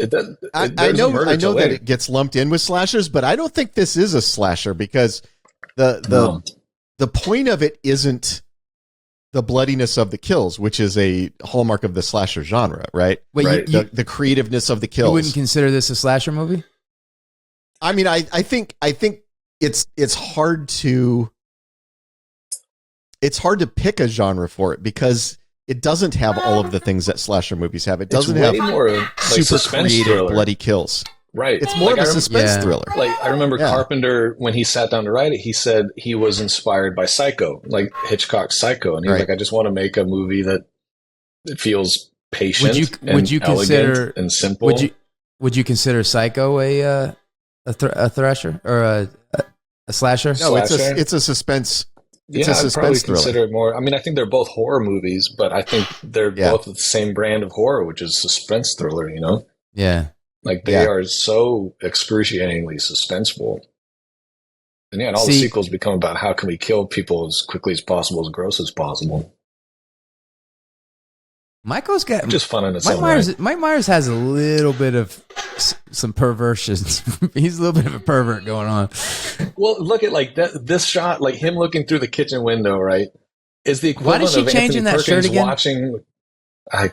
I know that it gets lumped in with slashers, but I don't think this is a slasher, because the point of it isn't the bloodiness of the kills, which is a hallmark of the slasher genre, right? Wait, the creativeness of the kills. You wouldn't consider this a slasher movie? I mean, I think it's hard to pick a genre for it, because it doesn't have all of the things that slasher movies have. It doesn't have more super creative bloody kills. Right. It's more of a suspense thriller. Like, I remember Carpenter, when he sat down to write it, he said he was inspired by Psycho, like Hitchcock's Psycho. And he was like, I just want to make a movie that feels patient and elegant and simple. Would you consider Psycho a thrasher or a slasher? No, it's a suspense. It's a suspense I'd probably thriller. Consider it more. I mean, I think they're both horror movies, but I think they're both the same brand of horror, which is suspense thriller, you know? Yeah. Like, they are so excruciatingly suspenseful. And and all the sequels become about how can we kill people as quickly as possible, as gross as possible. Michael's got just fun in its own way. Mike Myers has a little bit of some perversions. He's a little bit of a pervert going on. Well, look at this shot, like him looking through the kitchen window, right? Is the equivalent of Anthony Perkins watching. I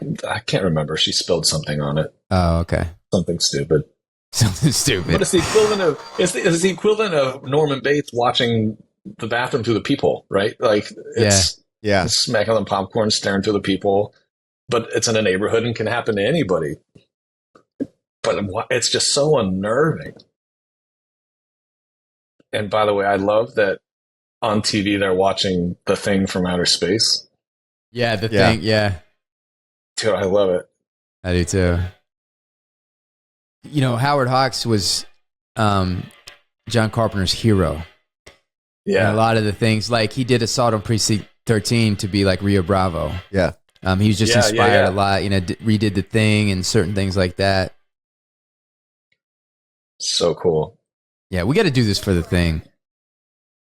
can't remember. She spilled something on it. Oh, okay. Something stupid. Something stupid. But it's the equivalent of Norman Bates watching the bathroom through the peephole, right? Like it's smacking on popcorn, staring through the peephole. but it's in a neighborhood and can happen to anybody. But it's just so unnerving. And by the way, I love that on TV they're watching The Thing from outer space. Yeah, The Thing, yeah. Dude, I love it. I do too. You know, Howard Hawks was John Carpenter's hero. Yeah. And a lot of the things, like he did Assault on Precinct 13 to be like Rio Bravo. Yeah. He was just inspired a lot, you know, redid The Thing and certain things like that. So cool. Yeah, we got to do this for The Thing.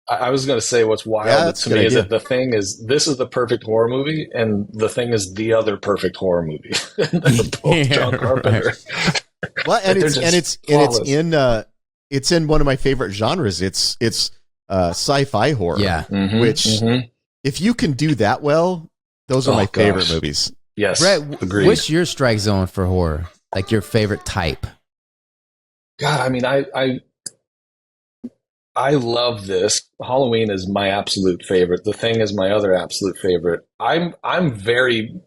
I was going to say what's wild to me is that The Thing this is the perfect horror movie, and The Thing is the other perfect horror movie. Both John Carpenter. Well, and it's in one of my favorite genres. It's sci-fi horror. Yeah. Which if you can do that well, those are my favorite movies. Yes. Brett, agreed. what's your strike zone for horror? Like your favorite type? God, I mean, I love this. Halloween is my absolute favorite. The Thing is my other absolute favorite. I'm very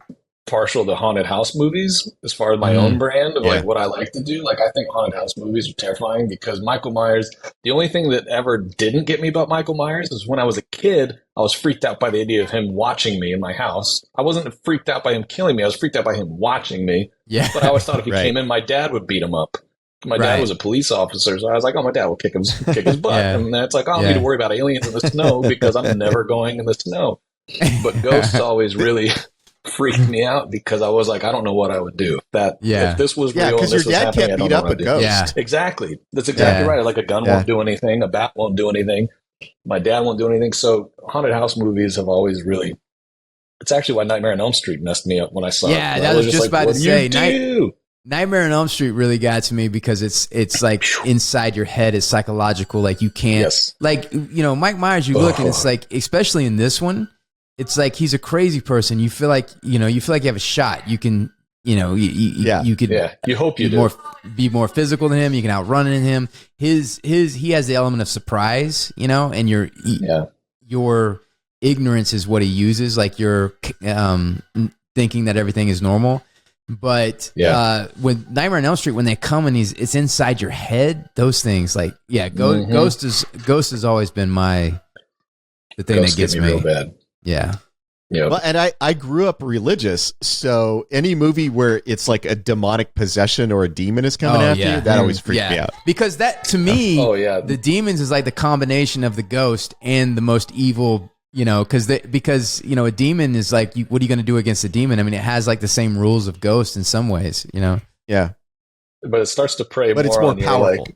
partial to haunted house movies as far as my own brand of like what I like to do. Like I think haunted house movies are terrifying because Michael Myers, the only thing that ever didn't get me about Michael Myers is when I was a kid, I was freaked out by the idea of him watching me in my house. I wasn't freaked out by him killing me. I was freaked out by him watching me. Yeah. But I always thought if he came in, my dad would beat him up. My dad was a police officer, so I was like, oh, my dad will kick his butt. And then it's like, I don't need to worry about aliens in the snow because I'm never going in the snow. But ghosts always really freaked me out because I was like, I don't know what I would do. If this was real, because your dad can't beat up a ghost. Yeah. Exactly. That's exactly right. Like a gun won't do anything. A bat won't do anything. My dad won't do anything. So haunted house movies have always really, it's actually why Nightmare on Elm Street messed me up when I saw it. Yeah, that was just about to say. Do? Nightmare on Elm Street really got to me because it's like inside your head, it's psychological. Like you can't, like, you know, Mike Myers, you look and it's like, especially in this one, it's like he's a crazy person. You feel like, you have a shot. You can, you know, you could, you hope you be more physical than him. You can outrun him. He has the element of surprise, you know, and your ignorance is what he uses. Like you're thinking that everything is normal. But with Nightmare on Elm Street, when they come and it's inside your head, those things like Ghost has always been the thing Ghost that gets me real bad. Yeah. Well, and I grew up religious, so any movie where it's like a demonic possession or a demon is coming after you, that always freaked me out. Because that to me, the demons is like the combination of the ghost and the most evil. You know, because you know, a demon is like, what are you going to do against a demon? I mean, it has like the same rules of ghost in some ways, you know. Yeah, but it starts to prey. But more it's more on powerful.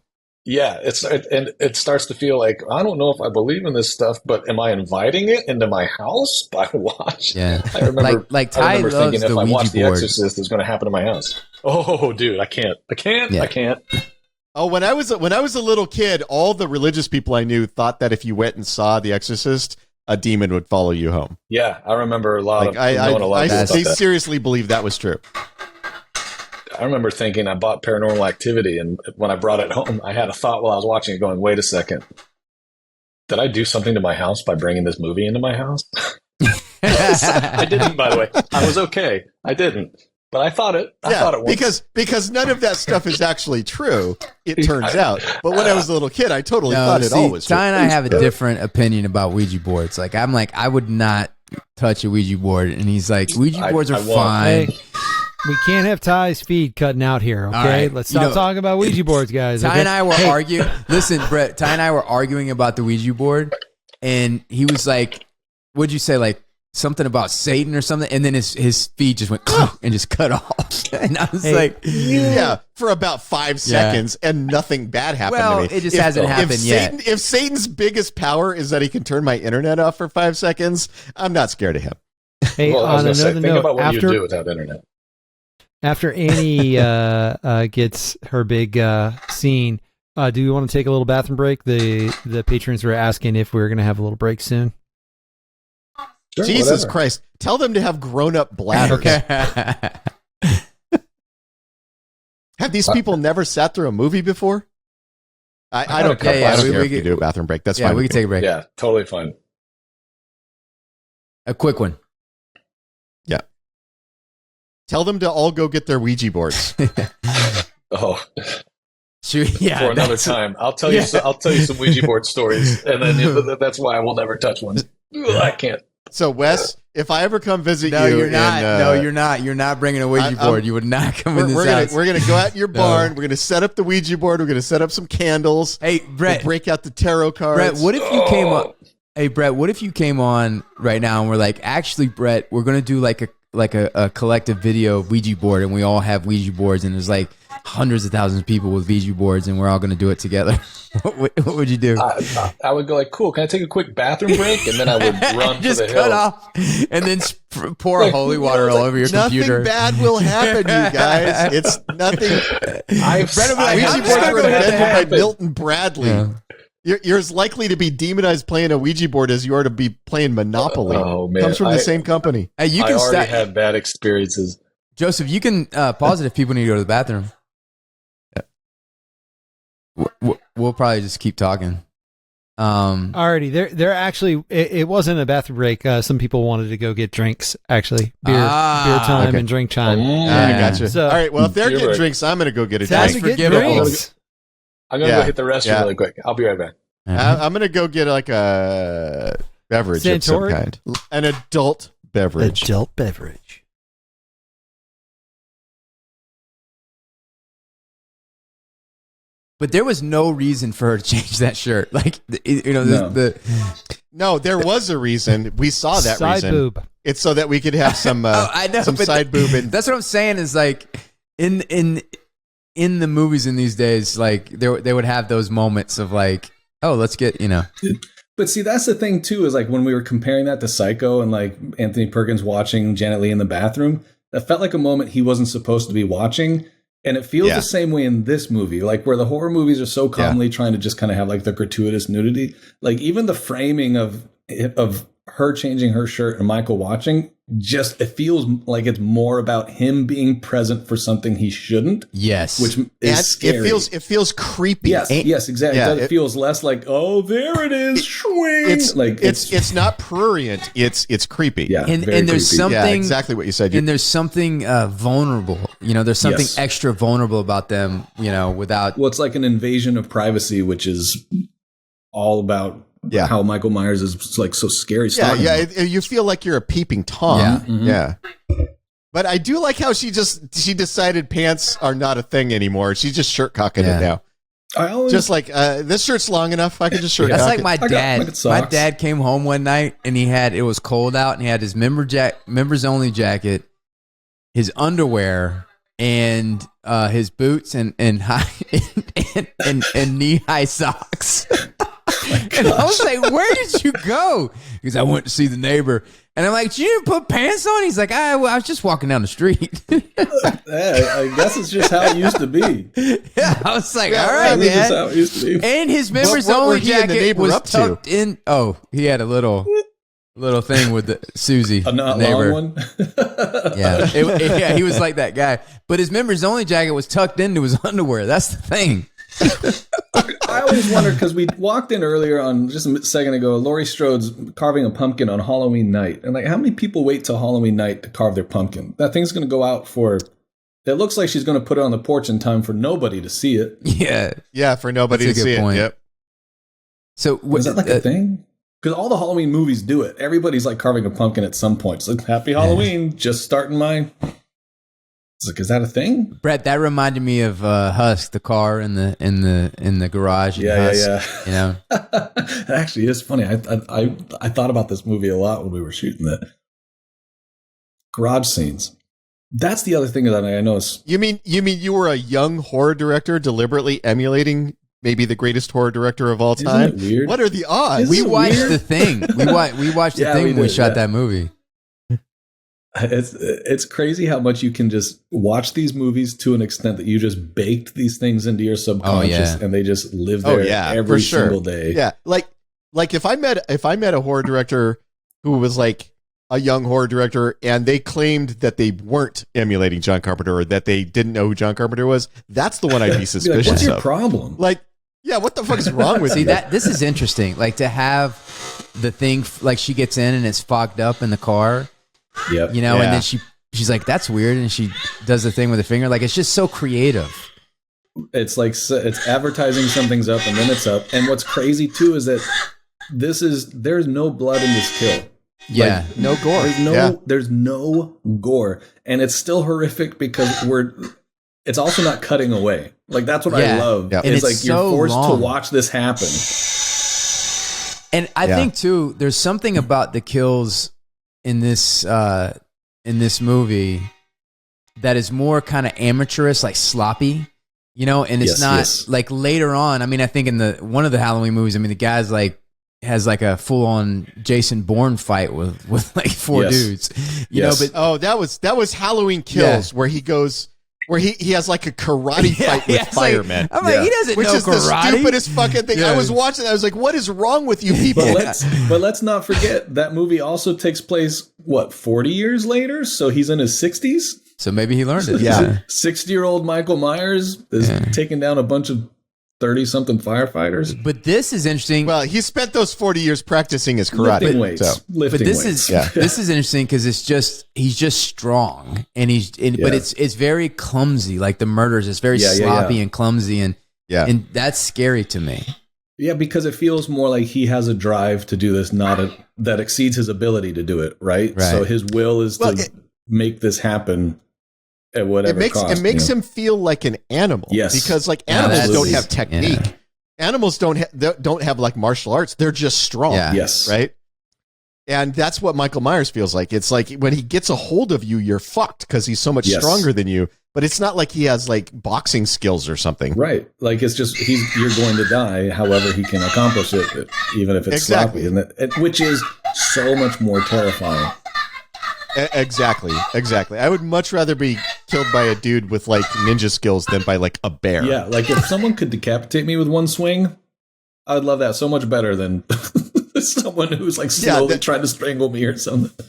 It starts to feel like I don't know if I believe in this stuff, but am I inviting it into my house by watch? Yeah, I remember Ty loves thinking if I watch The board. Exorcist, it's going to happen to my house. Oh, dude, I can't. Oh, when I was a little kid, all the religious people I knew thought that if you went and saw The Exorcist, a demon would follow you home. Yeah, I remember a lot of they seriously believed that was true. I remember thinking I bought Paranormal Activity, and when I brought it home, I had a thought while I was watching it going, wait a second. Did I do something to my house by bringing this movie into my house? I didn't, by the way. I was okay. I didn't. But I thought it. I thought it was. Because none of that stuff is actually true, it turns out. But when I was a little kid, I totally thought it all was true. Ty and I have a different opinion about Ouija boards. Like, I'm like, I would not touch a Ouija board. And he's like, Ouija boards are fine. Hey, we can't have Ty's feed cutting out here, okay? Right. Let's stop talking about Ouija boards, guys. Ty and I were arguing. Listen, Brett, Ty and I were arguing about the Ouija board. And he was like, what'd you say? Like, something about Satan or something, and then his feed just went and just cut off. And I was like, for about 5 seconds, and nothing bad happened to me. Well, it just hasn't happened yet. If Satan's biggest power is that he can turn my internet off for 5 seconds, I'm not scared of him. Hey, on another note, about what you do without internet. After Annie gets her big scene, do you want to take a little bathroom break? The patrons were asking if we were going to have a little break soon. Sure, Jesus whatever. Christ. Tell them to have grown-up bladders. okay. Have these people never sat through a movie before? I don't care if you do a bathroom break. That's fine. We can take a break. Yeah, totally fine. A quick one. Tell them to all go get their Ouija boards. Oh, sure, yeah. For another time, I'll tell you. I'll tell you some Ouija board stories, and then that's why I will never touch one. I can't. So, Wes, if I ever come visit no, you, you're not. You're not. You're not bringing a Ouija board. You would not come in this house. We're gonna go out in your barn. We're gonna set up the Ouija board. We're gonna set up some candles. Hey, Brett, we'll break out the tarot cards. Brett, what if you came on? Hey, Brett, what if you came on right now and we're like, actually, Brett, we're gonna do like a collective video Ouija board, and we all have Ouija boards, and there's like hundreds of thousands of people with Ouija boards, and we're all gonna do it together. What would you do? I would go like, cool, can I take a quick bathroom break? And then I would run just for the cut hills. off and then pour holy water all over your computer. Nothing bad will happen, you guys. It's nothing. Ouija boards were invented by Milton Bradley. Yeah. You're as likely to be demonized playing a Ouija board as you are to be playing Monopoly. Oh man, comes from the same company. Hey, you can I already had bad experiences. Joseph, you can pause it if people need to go to the bathroom. We'll probably just keep talking. Alrighty, they're actually. It wasn't a bathroom break. Some people wanted to go get drinks. Actually, beer time and drink time. I gotcha. So, all right. Well, if they're getting right. drinks, I'm going to go get a Time drink. to get drinks. I'm going to go hit the restroom really quick. I'll be right back. I'm going to go get like a beverage of some kind, an adult beverage. Adult beverage. But there was no reason for her to change that shirt. Like, No, there was a reason. We saw that side reason. Boob. It's so that we could have some I know, some side boob. And that's what I'm saying is like in the movies in these days, like they would have those moments of like, oh, let's get, But see, that's the thing too, is like when we were comparing that to Psycho and like Anthony Perkins watching Janet Leigh in the bathroom, that felt like a moment he wasn't supposed to be watching. And it feels the same way in this movie, like where the horror movies are so commonly trying to just kind of have like the gratuitous nudity. Like even the framing of her changing her shirt and Michael watching, just it feels like it's more about him being present for something he shouldn't. Yes, which is scary. It feels creepy. Yes, exactly. Yeah, it feels less like, oh, there it is. It's not prurient. It's creepy. Yeah, and there's creepy. something exactly what you said. And there's something vulnerable. There's something extra vulnerable about them. Without it's like an invasion of privacy, which is all about. Yeah. How Michael Myers is like so scary. You feel like you're a peeping Tom. Yeah. Mm-hmm. Yeah. But I do like how she decided pants are not a thing anymore. She's just shirt cocking it now. Just like this shirt's long enough. I can just shirt cock That's like it. my dad. My dad came home one night and it was cold out and he had his members only jacket, his underwear, and his boots and high and knee high socks. And I was like, where did you go? Because I went to see the neighbor. And I'm like, you didn't put pants on? He's like, I was just walking down the street. I guess it's just how it used to be. Yeah, I was like, all right, man. Just how it used to be. And his members only jacket was tucked in. Oh, he had a little thing with Susie, a not neighbor. Long one. Yeah, he was like that guy. But his members only jacket was tucked into his underwear. That's the thing. I always wondered because we walked in earlier on just a second ago. Laurie Strode's carving a pumpkin on Halloween night, and like, how many people wait till Halloween night to carve their pumpkin? That thing's going to go out for. It looks like she's going to put it on the porch in time for nobody to see it. Yeah, for nobody to see it. Yep. So is that like a thing? Because all the Halloween movies do it. Everybody's like carving a pumpkin at some point. It's like, Happy Halloween, just starting my. It's like, is that a thing? Brett, that reminded me of Husk, the car in the garage. Yeah. It actually is funny. I thought about this movie a lot when we were shooting it. Garage scenes. That's the other thing that I noticed. You mean you were a young horror director deliberately emulating maybe the greatest horror director of all time? Isn't it weird? What are the odds? We watched The Thing. We watched The Thing when we shot that movie. It's crazy how much you can just watch these movies to an extent that you just baked these things into your subconscious and they just live there every single day. Yeah. Like if I met a horror director who was like a young horror director and they claimed that they weren't emulating John Carpenter or that they didn't know who John Carpenter was, that's the one I'd be suspicious What's your of. problem? Like, yeah, what the fuck is wrong with you? This is interesting. Like to have the thing, like she gets in and it's fogged up in the car. Yep. And then she she's like, that's weird. And she does the thing with her finger. Like, it's just so creative. It's like, it's advertising something's up and then it's up. And what's crazy too is that there's no blood in this kill. Yeah. Like, no gore. There's no gore. And it's still horrific because it's also not cutting away. Like, that's what I love. Yeah. It's like you're forced to watch this happen. And I think too, there's something about the kills in this movie that is more kind of amateurish, like sloppy, you know. And it's not like later on. I mean, I think in one of the Halloween movies, I mean, the guy's like has like a full on Jason Bourne fight with like 4 dudes, you know. But that was Halloween Kills where he goes. Where he has like a karate fight with firemen. I'm like, he doesn't know karate. Which is the stupidest fucking thing. I was watching. I was like, what is wrong with you people? But let's not forget that movie also takes place 40 years later. So he's in his 60s. So maybe he learned it. 60-year-old Michael Myers is taking down a bunch of 30-something firefighters. But this is interesting. Well, he spent those 40 years practicing his karate. Lifting weights. This is interesting because he's just strong, and but it's very clumsy. Like the murders, it's very sloppy and clumsy, and that's scary to me. Yeah, because it feels more like he has a drive to do this, that exceeds his ability to do it. Right. So his will is to make this happen. At whatever cost, it makes him feel like an animal. Yes, because like animals don't have technique. Yeah. Animals don't have like martial arts. They're just strong. Yeah. Yes, right. And that's what Michael Myers feels like. It's like when he gets a hold of you, you're fucked because he's so much stronger than you. But it's not like he has like boxing skills or something. Right. Like it's just you're going to die. However, he can accomplish it, even if it's sloppy, which is so much more terrifying. Exactly. I would much rather be killed by a dude with like ninja skills than by like a bear. Yeah, like if someone could decapitate me with one swing, I'd love that so much better than someone who's like slowly trying to strangle me or something.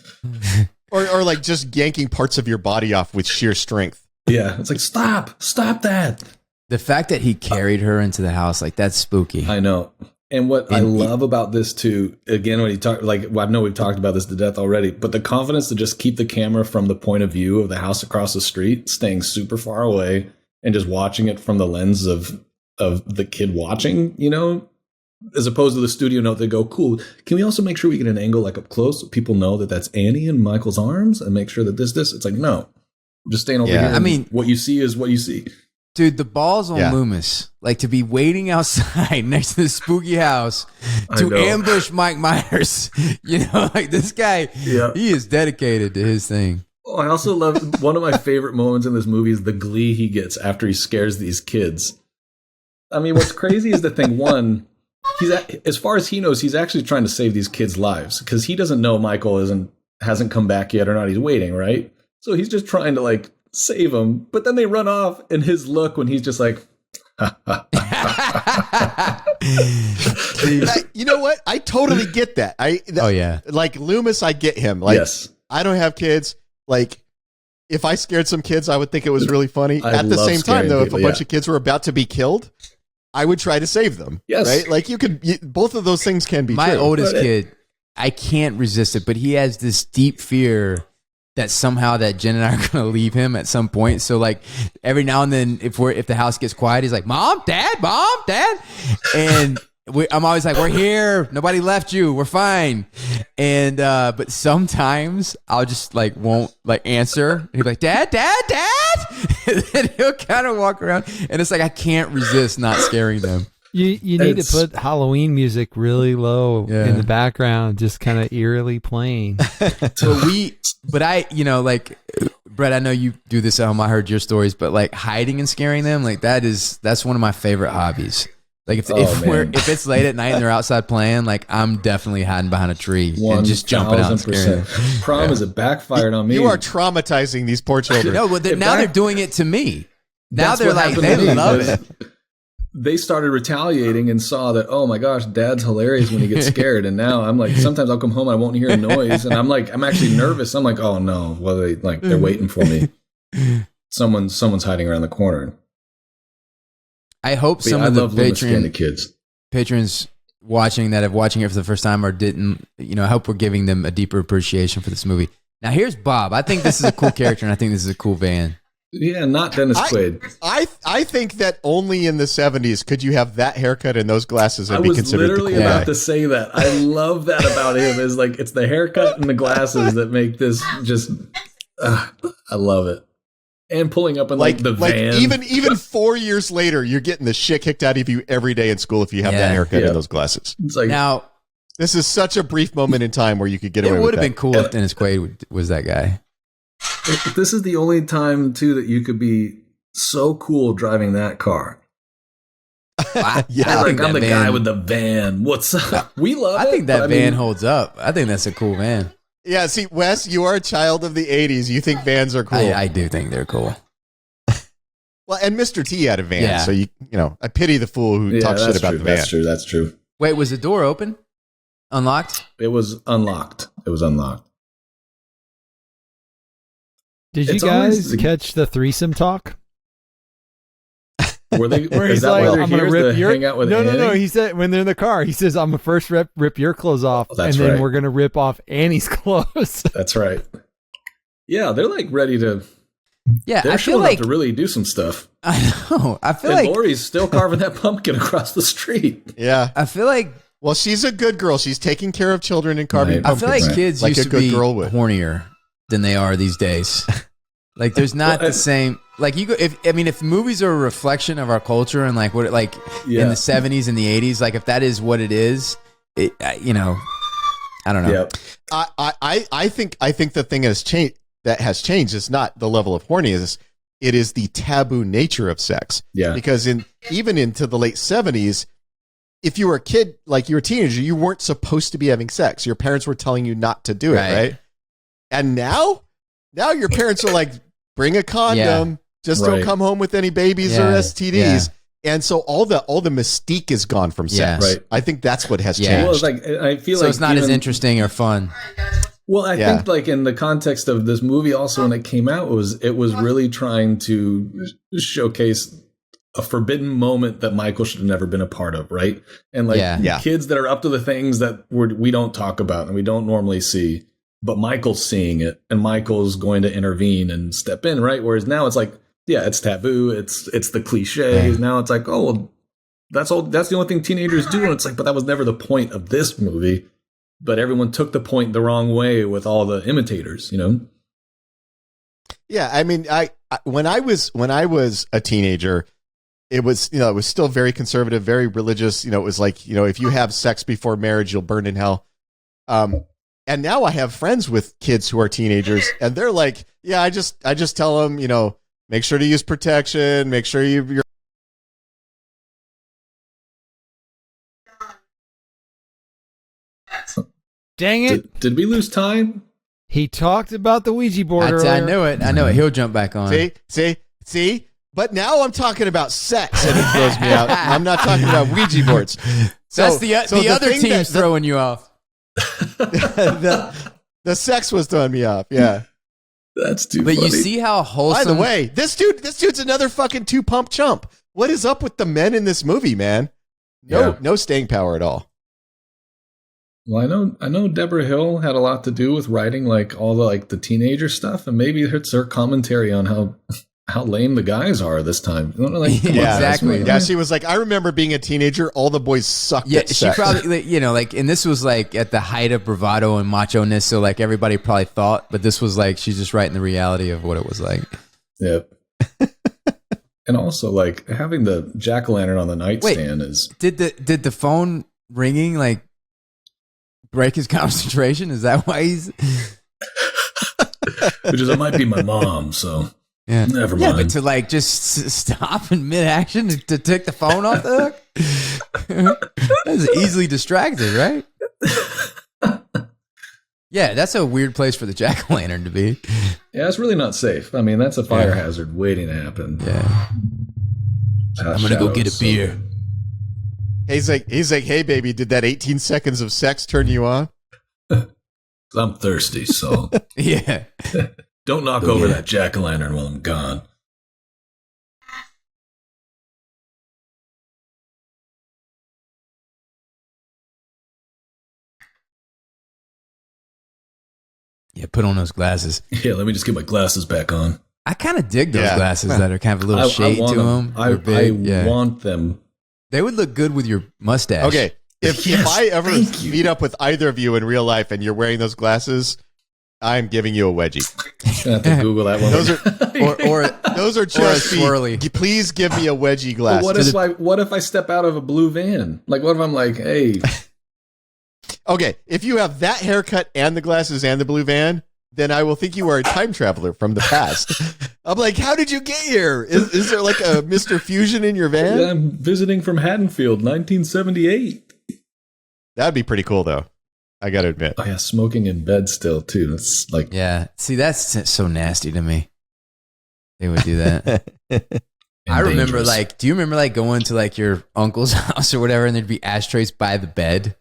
Or like just yanking parts of your body off with sheer strength. Yeah, it's like stop that. The fact that he carried her into the house, like that's spooky. I know. And what I love about this too, again, when he talked, like I know we've talked about this to death already, but the confidence to just keep the camera from the point of view of the house across the street, staying super far away, and just watching it from the lens of the kid watching, you know, as opposed to the studio note. They go, cool. Can we also make sure we get an angle like up close so people know that that's Annie in Michael's arms, and make sure that this? It's like, no, I'm just staying over here. I mean, what you see is what you see. Dude, the balls on Loomis, like to be waiting outside next to the spooky house to ambush Mike Myers. You know, like this guy, he is dedicated to his thing. Oh, I also love one of my favorite moments in this movie is the glee he gets after he scares these kids. I mean, what's crazy is the thing, one, as far as he knows, he's actually trying to save these kids' lives because he doesn't know Michael hasn't come back yet or not. He's waiting, right? So he's just trying to like save them, but then they run off, and his look when he's just like, you know what? I totally get that. Like Loomis, I get him. Like, I don't have kids. Like, if I scared some kids, I would think it was really funny. At the same time, though, if a bunch of kids were about to be killed, I would try to save them. Yes, right? Like both of those things can be. My true. oldest kid, I can't resist it, but he has this deep fear that somehow that Jen and I are going to leave him at some point. So like every now and then, if the house gets quiet, he's like, Mom, Dad. And I'm always like, we're here. Nobody left you. We're fine. And, but sometimes I'll just like, won't like answer. And he'll be like, Dad. And then he'll kind of walk around, and it's like, I can't resist not scaring them. You need to put Halloween music really low in the background, just kind of eerily playing. But like Brett, I know you do this at home. I heard your stories, but like hiding and scaring them, like that's one of my favorite hobbies. Like if it's late at night and they're outside playing, like I'm definitely hiding behind a tree and just jumping out and scaring them. Problem is it backfired on me. You are traumatizing these poor children. No, but now they're doing it to me. Now they're like, they love it. They started retaliating and saw that, oh my gosh, Dad's hilarious when he gets scared. And now I'm like, sometimes I'll come home and I won't hear a noise. And I'm like, I'm actually nervous. I'm like, oh no, well, they're waiting for me. Someone's hiding around the corner. I hope some of the patrons watching it for the first time or didn't, I hope we're giving them a deeper appreciation for this movie. Now here's Bob. I think this is a cool character, and I think this is a cool van. Yeah, not Dennis Quaid. I think that only in the 70s could you have that haircut and those glasses and be considered the cool guy. I was literally about to say that. I love that about him. Is like it's the haircut and the glasses that make this just. I love it. And pulling up in like the van. Even 4 years later, you're getting the shit kicked out of you every day in school if you have that haircut and those glasses. It's like now. This is such a brief moment in time where you could get away with that. It would have been cool if Dennis Quaid was that guy. This is the only time, too, that you could be so cool driving that car. I'm the guy with the van. What's up? We love it. I think that van holds up. I think that's a cool van. Yeah, see, Wes, you are a child of the 80s. You think vans are cool. I do think they're cool. Well, and Mr. T had a van, so you know, I pity the fool who talks shit about the van. That's true. Wait, was the door open? Unlocked? It was unlocked. Did you guys catch the threesome talk? Were they? Where he's like, "I'm gonna rip your." No. He said when they're in the car, he says, "I'm gonna first rip your clothes off, and then we're gonna rip off Annie's clothes." That's right. Yeah, they're like ready to. Yeah, they're I feel like to really do some stuff. I know. I feel like Lori's still carving that pumpkin across the street. Yeah, I feel like. Well, she's a good girl. She's taking care of children and carving pumpkins. I feel like kids used to be hornier than they are these days. Like, there's not the same. Like, you go if movies are a reflection of our culture and like what in the 70s and the 80s, like if that is what it is, I don't know. Yep. I think the thing that has changed is not the level of horniness. It is the taboo nature of sex. Yeah. Because even into the late 70s, if you were a kid, like you were a teenager, you weren't supposed to be having sex. Your parents were telling you not to do it, right? And now your parents are like, bring a condom, just don't come home with any babies or STDs. Yeah. And so all the mystique is gone from sex. Right. I think that's what has changed. Well, it's like I feel so it's not as interesting or fun. Well, I think like in the context of this movie, also when it came out, it was really trying to showcase a forbidden moment that Michael should have never been a part of, right? And like kids that are up to the things that we don't talk about and we don't normally see, but Michael's seeing it and Michael's going to intervene and step in, right? Whereas now it's like, it's taboo, it's the cliches. Now it's like, oh, well, that's the only thing teenagers do, and it's like, but that was never the point of this movie. But everyone took the point the wrong way with all the imitators, you know? Yeah, I mean, when I was a teenager, it was still very conservative, very religious. It was like, if you have sex before marriage, you'll burn in hell. And now I have friends with kids who are teenagers, and they're like, yeah, I just tell them, make sure to use protection, make sure you're. Dang it! Did we lose time? He talked about the Ouija board earlier. I know it. He'll jump back on. See. But now I'm talking about sex, and it throws me out. I'm not talking about Ouija boards. That's the other team's throwing you off. the sex was throwing me off. Yeah, that's too funny. But you see how wholesome. By the way, this dude's another fucking 2-pump chump. What is up with the men in this movie, man? No staying power at all. Well, I know Deborah Hill had a lot to do with writing like all the teenager stuff, and maybe it's her commentary on how lame the guys are this time. Exactly. Yeah, she was like, I remember being a teenager, all the boys sucked at sex. She probably, and this was like at the height of bravado and macho-ness, so like everybody probably thought, but this was like, she's just writing the reality of what it was like. Yep. And also like having the jack-o'-lantern on the nightstand is... Did the phone ringing like break his concentration? Is that why he's... Because it might be my mom, so... Yeah. Never mind. Yeah, but to like just stop in mid-action to take the phone off the hook, that's easily distracted, right? Yeah, that's a weird place for the jack-o'-lantern to be. Yeah, it's really not safe. I mean, that's a fire hazard waiting to happen. Yeah. I'm gonna go get a beer. He's like, hey baby, did that 18 seconds of sex turn you on? I'm thirsty, so yeah. Don't knock over that jack-o'-lantern while I'm gone. Yep. put on those glasses. Yeah, let me just get my glasses back on. I kind of dig those glasses that are kind of a little shade to them. I want them. They would look good with your mustache. Okay, if I ever meet up with either of you in real life and you're wearing those glasses, I'm giving you a wedgie. I have to Google that one. Those are just swirly. Please give me a wedgie glass. What if I step out of a blue van? Like, what if I'm like, hey? Okay, if you have that haircut and the glasses and the blue van, then I will think you are a time traveler from the past. I'm like, how did you get here? Is there like a Mr. Fusion in your van? Yeah, I'm visiting from Haddonfield, 1978. That'd be pretty cool, though. I got to admit. Oh, yeah, smoking in bed still, too. That's like... Yeah, see, that's so nasty to me. They would do that. I remember, like, do you remember, like, going to, like, your uncle's house or whatever, and there'd be ashtrays by the bed?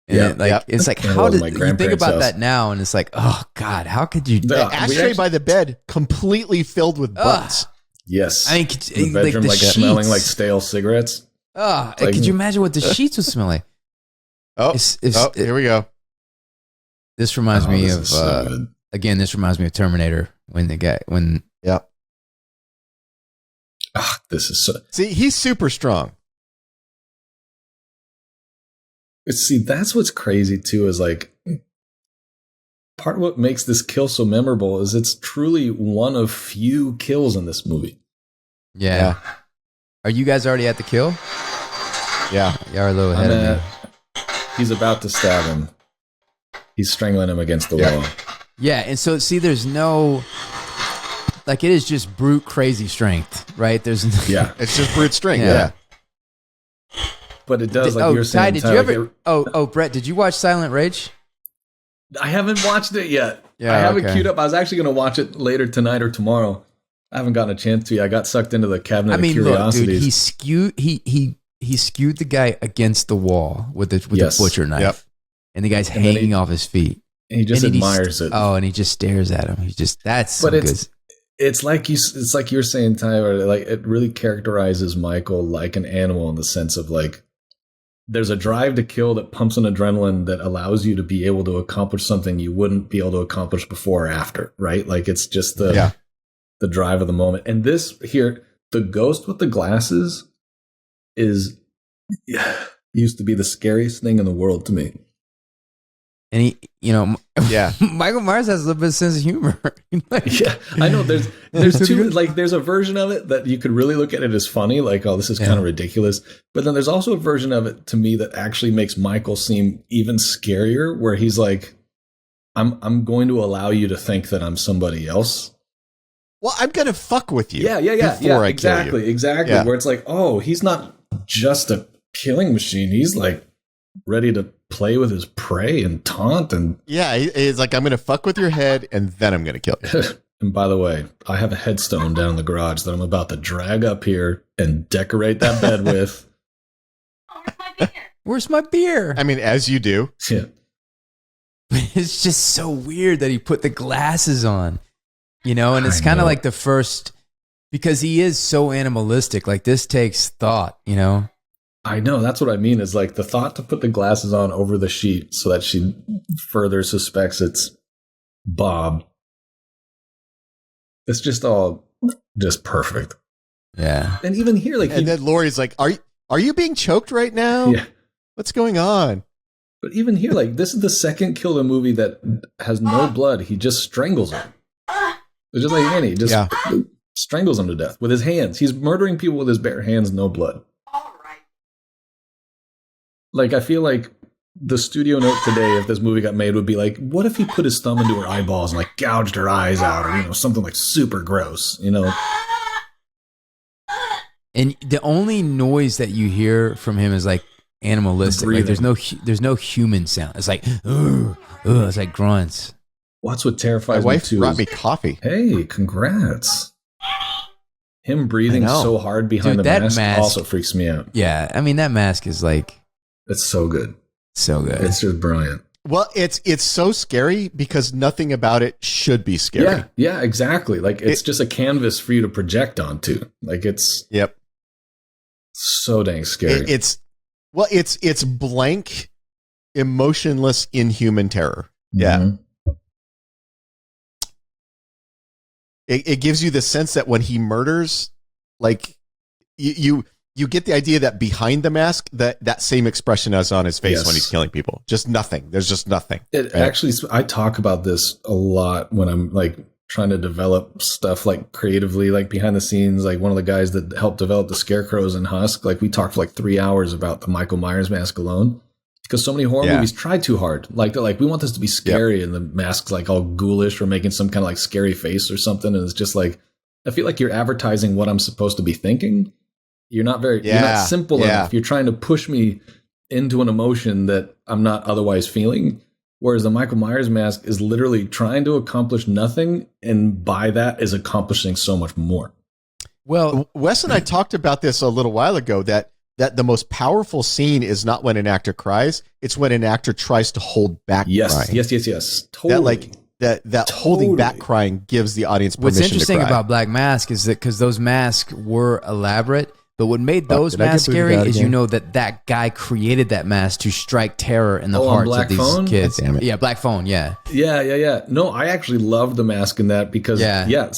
And it's like, how did you think about that now? And it's like, oh God, how could you? The ashtray by the bed, completely filled with butts. Yes, I mean, the bedroom like smelling like stale cigarettes. Could you imagine what the sheets would smell like? Here we go. This reminds me of again. This reminds me of Terminator this is so. See, he's super strong. See, that's what's crazy too, is like part of what makes this kill so memorable is it's truly one of few kills in this movie. Yeah. Are you guys already at the kill? Yeah. You are a little ahead of me. He's about to stab him. He's strangling him against the wall. Yeah, and so see, there's no, like, it is just brute crazy strength, right? There's it's just brute strength. Yeah. But it does, like you were saying. Ty, did you ever? Brett, did you watch Silent Rage? I haven't watched it yet. I have it queued up. I was actually going to watch it later tonight or tomorrow. I haven't gotten a chance to. I got sucked into the cabinet of curiosities. Look, dude, he skewed the guy against the wall with the butcher knife, and the guy's hanging off his feet. And he just admires it. Oh, and he just stares at him. It's like you were saying, Tyler. Like, it really characterizes Michael like an animal in the sense of, like, there's a drive to kill that pumps an adrenaline that allows you to be able to accomplish something you wouldn't be able to accomplish before or after, right? Like, it's just the drive of the moment. And this here, the ghost with the glasses used to be the scariest thing in the world to me. And he, Michael Myers has a little bit of sense of humor. Yeah, I know. There's two, like, there's a version of it that you could really look at it as funny, like, oh, this is kind of ridiculous. But then there's also a version of it to me that actually makes Michael seem even scarier, where he's like, I'm going to allow you to think that I'm somebody else. Well, I'm going to fuck with you. Yeah. Exactly. Yeah. Where it's like, oh, he's not just a killing machine. He's like ready to play with his prey and taunt and he's like, I'm gonna fuck with your head and then I'm gonna kill you. And by the way, I have a headstone down in the garage that I'm about to drag up here and decorate that bed with. Where's my beer? I mean, as you do. Yeah. It's just so weird that he put the glasses on, and it's kind of like the first, because he is so animalistic. Like, this takes thought, I know, that's what I mean, is like the thought to put the glasses on over the sheet so that she further suspects it's Bob. It's just all just perfect. Yeah. And even here, like, and then Laurie's like, are you being choked right now? Yeah. What's going on? But even here, like, this is the second kill in the movie that has no blood. He just strangles him. It's just like Annie, just strangles him to death with his hands. He's murdering people with his bare hands, no blood. Like, I feel like the studio note today, if this movie got made, would be like, what if he put his thumb into her eyeballs and, like, gouged her eyes out, or, something like super gross, And the only noise that you hear from him is like animalistic. Like, there's no human sound. It's like, it's like grunts. What's what terrifies my wife me too? Brought me coffee. Hey, congrats. Him breathing so hard behind the mask also freaks me out. Yeah, I mean, that mask is like, it's so good. So good. It's just brilliant. Well, it's so scary because nothing about it should be scary. Yeah, exactly. Like, it's just a canvas for you to project onto. Like, it's so dang scary. It's blank, emotionless, inhuman terror. Yeah. Mm-hmm. it gives you the sense that when he murders, like you get the idea that behind the mask, that same expression is on his face when he's killing people. Just nothing. There's just nothing. Actually, I talk about this a lot when I'm like trying to develop stuff like creatively, like behind the scenes. Like one of the guys that helped develop the Scarecrows and Husk, like we talked for like 3 hours about the Michael Myers mask alone. Because so many horror movies try too hard. Like they're like, we want this to be scary, and the mask's like all ghoulish or making some kind of like scary face or something. And it's just like, I feel like you're advertising what I'm supposed to be thinking. You're not you're not simple enough. You're trying to push me into an emotion that I'm not otherwise feeling. Whereas the Michael Myers mask is literally trying to accomplish nothing, and by that is accomplishing so much more. Well, Wes and I talked about this a little while ago, that the most powerful scene is not when an actor cries, it's when an actor tries to hold back crying. Yes. Totally. That holding back crying gives the audience permission to cry. What's interesting about Black Mask is that because those masks were elaborate, but what made those masks scary is that guy created that mask to strike terror in the hearts of these kids. Yeah, Black Phone, yeah. Yeah. No, I actually loved the mask in that because,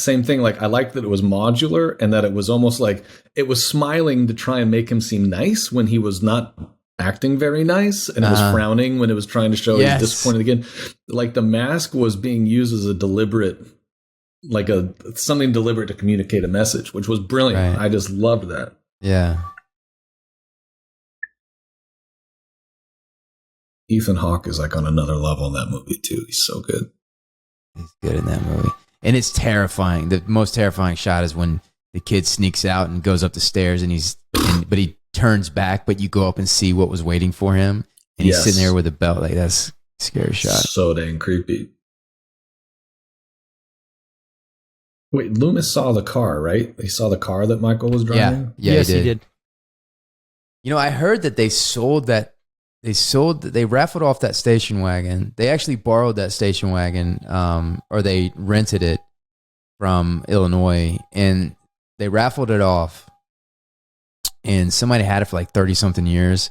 same thing. Like, I liked that it was modular and that it was almost like it was smiling to try and make him seem nice when he was not acting very nice, and it was frowning when it was trying to show he's disappointed again. Like, the mask was being used as a deliberate, like something deliberate to communicate a message, which was brilliant. Right. I just loved that. Yeah. Ethan Hawke is like on another level in that movie too. He's so good. He's good in that movie. And it's terrifying. The most terrifying shot is when the kid sneaks out and goes up the stairs but he turns back, but you go up and see what was waiting for him. And he's sitting there with a belt. Like, that's a scary shot. So dang creepy. Wait, Loomis saw the car, right? He saw the car that Michael was driving? Yeah, yes, he did. You know, I heard that they raffled off that station wagon. They actually borrowed that station wagon, or they rented it from Illinois, and they raffled it off, and somebody had it for like 30-something years,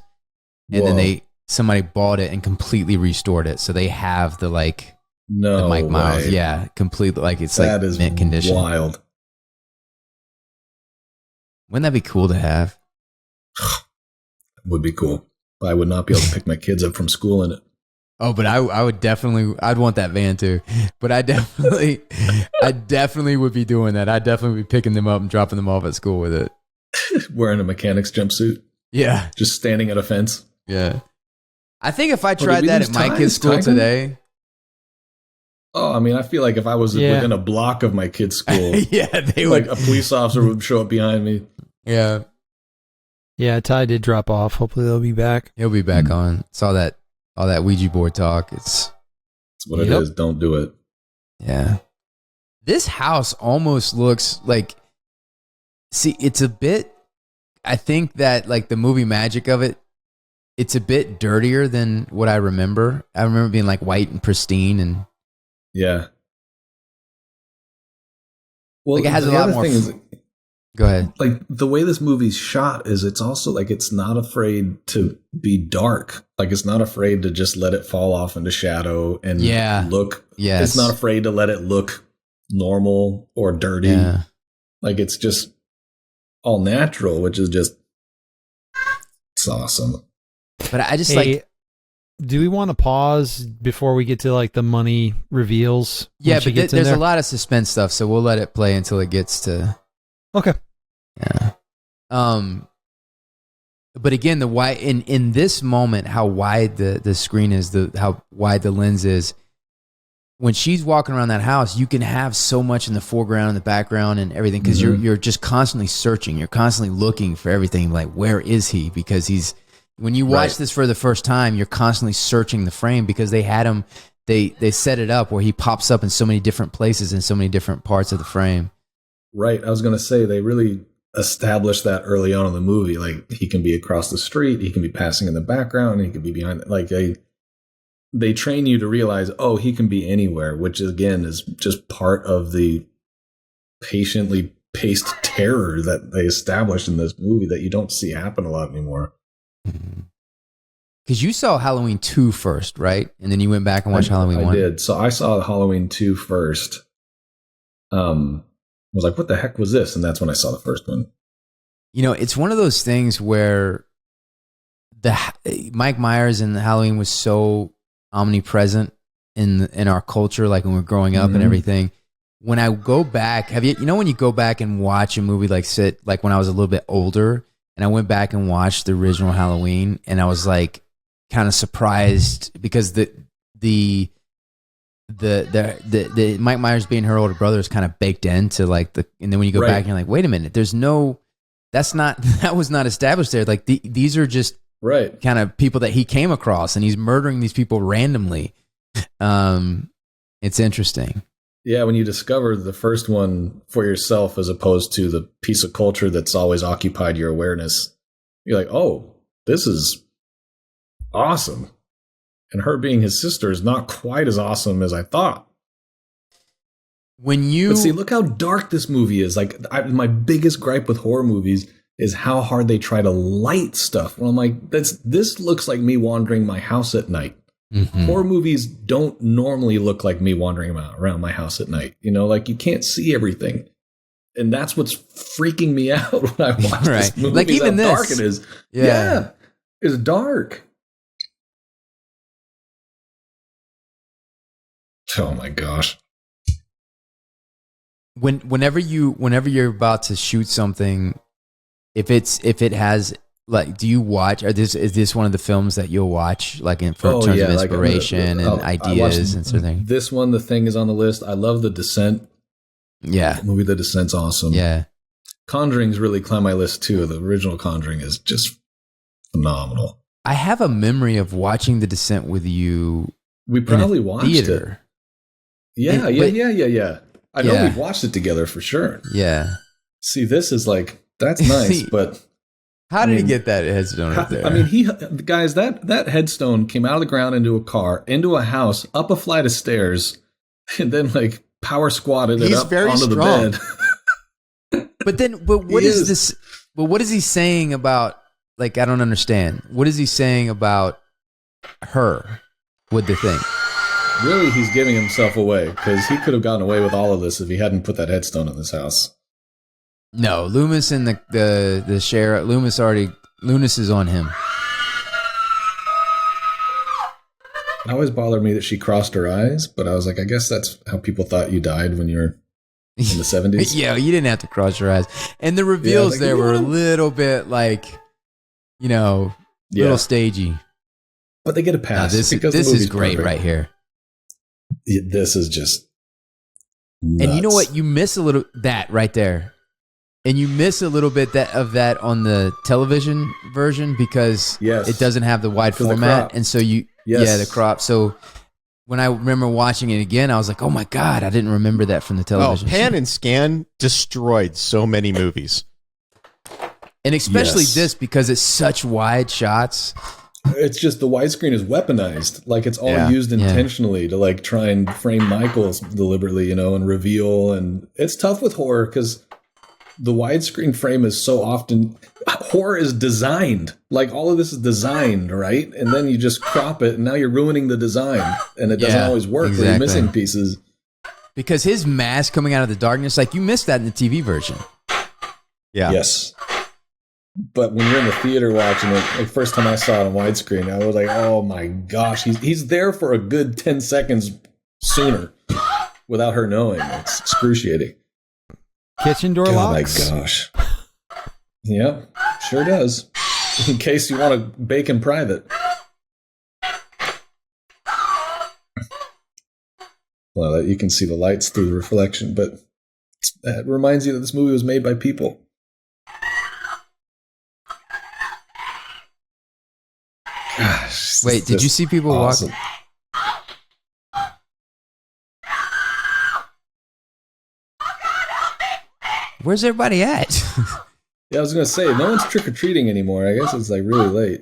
and then somebody bought it and completely restored it, so they have the Mike Miles, completely, like it's that like mint condition. Wild. Wouldn't that be cool to have? Would be cool. I would not be able to pick my kids up from school in it. Oh, but I would definitely, I'd want that van too. But I definitely would be doing that. I'd definitely be picking them up and dropping them off at school with it. Wearing a mechanic's jumpsuit. Yeah. Just standing at a fence. Yeah. I think if I tried that at my kids' school today. Oh, I mean, I feel like if I was within a block of my kid's school, they would. Like a police officer would show up behind me. Yeah. Yeah, Ty did drop off. Hopefully they'll be back. He'll be back on. Saw that all that Ouija board talk. It's what it is. Don't do it. Yeah. This house almost looks like, see, it's a bit, I think that like the movie magic of it, it's a bit dirtier than what I remember. I remember being like white and pristine and. Yeah. Well, like it has a lot more. Go ahead. Like the way this movie's shot is, it's also like it's not afraid to be dark. Like it's not afraid to just let it fall off into shadow and look. Yes. It's not afraid to let it look normal or dirty. Yeah. Like it's just all natural, which is just it's awesome. But I just like. Do we want to pause before we get to like the money reveals? Yeah, but there's a lot of suspense stuff, so we'll let it play until it gets to. Okay. Yeah. But again, the wide in this moment, how wide the screen is, how wide the lens is. When she's walking around that house, you can have so much in the foreground and the background and everything because you're just constantly searching. You're constantly looking for everything. Like, where is he? Because when you watch this for the first time, you're constantly searching the frame because they had him. They set it up where he pops up in so many different places in so many different parts of the frame. Right. I was going to say they really established that early on in the movie. Like he can be across the street, he can be passing in the background, he can be behind. Like they train you to realize, oh, he can be anywhere, which again is just part of the patiently paced terror that they established in this movie that you don't see happen a lot anymore. Because you saw Halloween 2 first, right? And then you went back and watched Halloween 1? I did. So I saw Halloween 2 first. was like, what the heck was this? And that's when I saw the first one. You know, it's one of those things where Mike Myers in Halloween was so omnipresent in our culture, like when we're growing up and everything. When I go back, when you go back and watch a movie like when I was a little bit older, and I went back and watched the original Halloween, and I was like kind of surprised because the Mike Myers being her older brother is kind of baked into like and then when you go back and you're like, wait a minute, that was not established there. Like these are just kind of people that he came across, and he's murdering these people randomly. It's interesting. Yeah, when you discover the first one for yourself as opposed to the piece of culture that's always occupied your awareness, you're like, oh, this is awesome. And her being his sister is not quite as awesome as I thought. But see, look how dark this movie is. Like, my biggest gripe with horror movies is how hard they try to light stuff. Well, I'm like, this looks like me wandering my house at night. Mm-hmm. Horror movies don't normally look like me wandering around my house at night. You know, like you can't see everything. And that's what's freaking me out when I watch this movie. Like even how this. dark it is. Yeah. It's dark. Oh my gosh. Whenever you're about to shoot something, if it has like, do you watch? Is this one of the films that you'll watch, like in terms of inspiration and ideas and something? This one, The Thing, is on the list. I love The Descent. Yeah, the movie The Descent's awesome. Yeah, Conjuring's really climbed my list too. The original Conjuring is just phenomenal. I have a memory of watching The Descent with you. We probably watched theater. It. Yeah. I know we've watched it together for sure. Yeah. See, this is like, that's nice, but. How did he get that headstone up there? I mean, guys, that headstone came out of the ground into a car, into a house, up a flight of stairs, and then like power squatted it up onto the bed. But what is this? But what is he saying about? Like, I don't understand. What is he saying about her with the thing? Really, he's giving himself away because he could have gotten away with all of this if he hadn't put that headstone in this house. No, Loomis and the sheriff. Loomis is on him. It always bothered me that she crossed her eyes, but I was like, I guess that's how people thought you died when you were in the 70s. Yeah, you didn't have to cross your eyes. And the reveals there were a little bit like, little stagey. But they get a pass. This is great right here. This is just nuts. And you know what? You miss a little that right there. And you miss a little bit of that on the television version because it doesn't have the wide format. And so the crop. So when I remember watching it again, I was like, oh my God, I didn't remember that from the television. Pan and Scan destroyed so many movies. And especially this because it's such wide shots. It's just the widescreen is weaponized. Like it's all used intentionally to like try and frame Michaels deliberately, and reveal. And it's tough with horror because the widescreen frame is so often horror is designed. Like all of this is designed, right? And then you just crop it and now you're ruining the design and it doesn't always work. Exactly. You're missing pieces. Because his mask coming out of the darkness, like you missed that in the TV version. Yeah. Yes. But when you're in the theater watching it, like first time I saw it on widescreen, I was like, oh my gosh, he's there for a good 10 seconds sooner without her knowing. It's excruciating. Kitchen door locks. Oh my gosh. Yep, sure does. In case you want to bake in private. Well, you can see the lights through the reflection, but it reminds you that this movie was made by people. Gosh, wait, did you see people walking? Where's everybody at? Yeah, I was going to say, no one's trick-or-treating anymore. I guess it's like really late.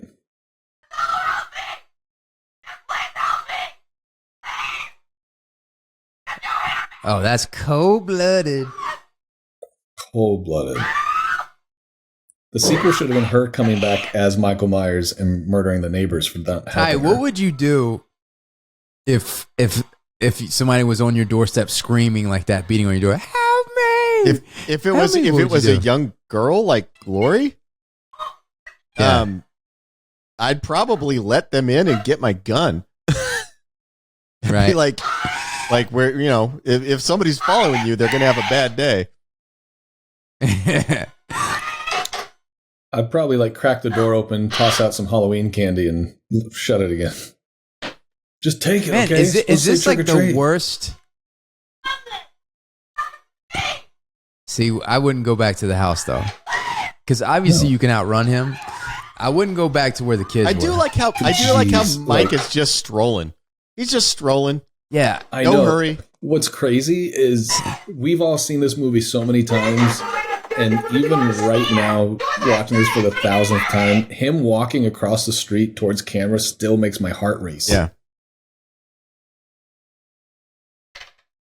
Oh, that's cold-blooded. Cold-blooded. The sequel should have been her coming back as Michael Myers and murdering the neighbors for that. Hi, what would you do if somebody was on your doorstep screaming like that, beating on your door? Help! If it was a young girl like Glory, I'd probably let them in and get my gun. Right. Be like where, you know, if somebody's following you, they're gonna have a bad day. I'd probably like crack the door open, toss out some Halloween candy, and shut it again. Just take it, Man, okay? Is this like the worst? See, I wouldn't go back to the house though, because obviously you can outrun him. I wouldn't go back to where the kids were. I do like how Mike is just strolling. He's just strolling. Yeah, I no know. hurry. What's crazy is we've all seen this movie so many times, and even right now, watching this for the 1,000th time, him walking across the street towards camera still makes my heart race. Yeah.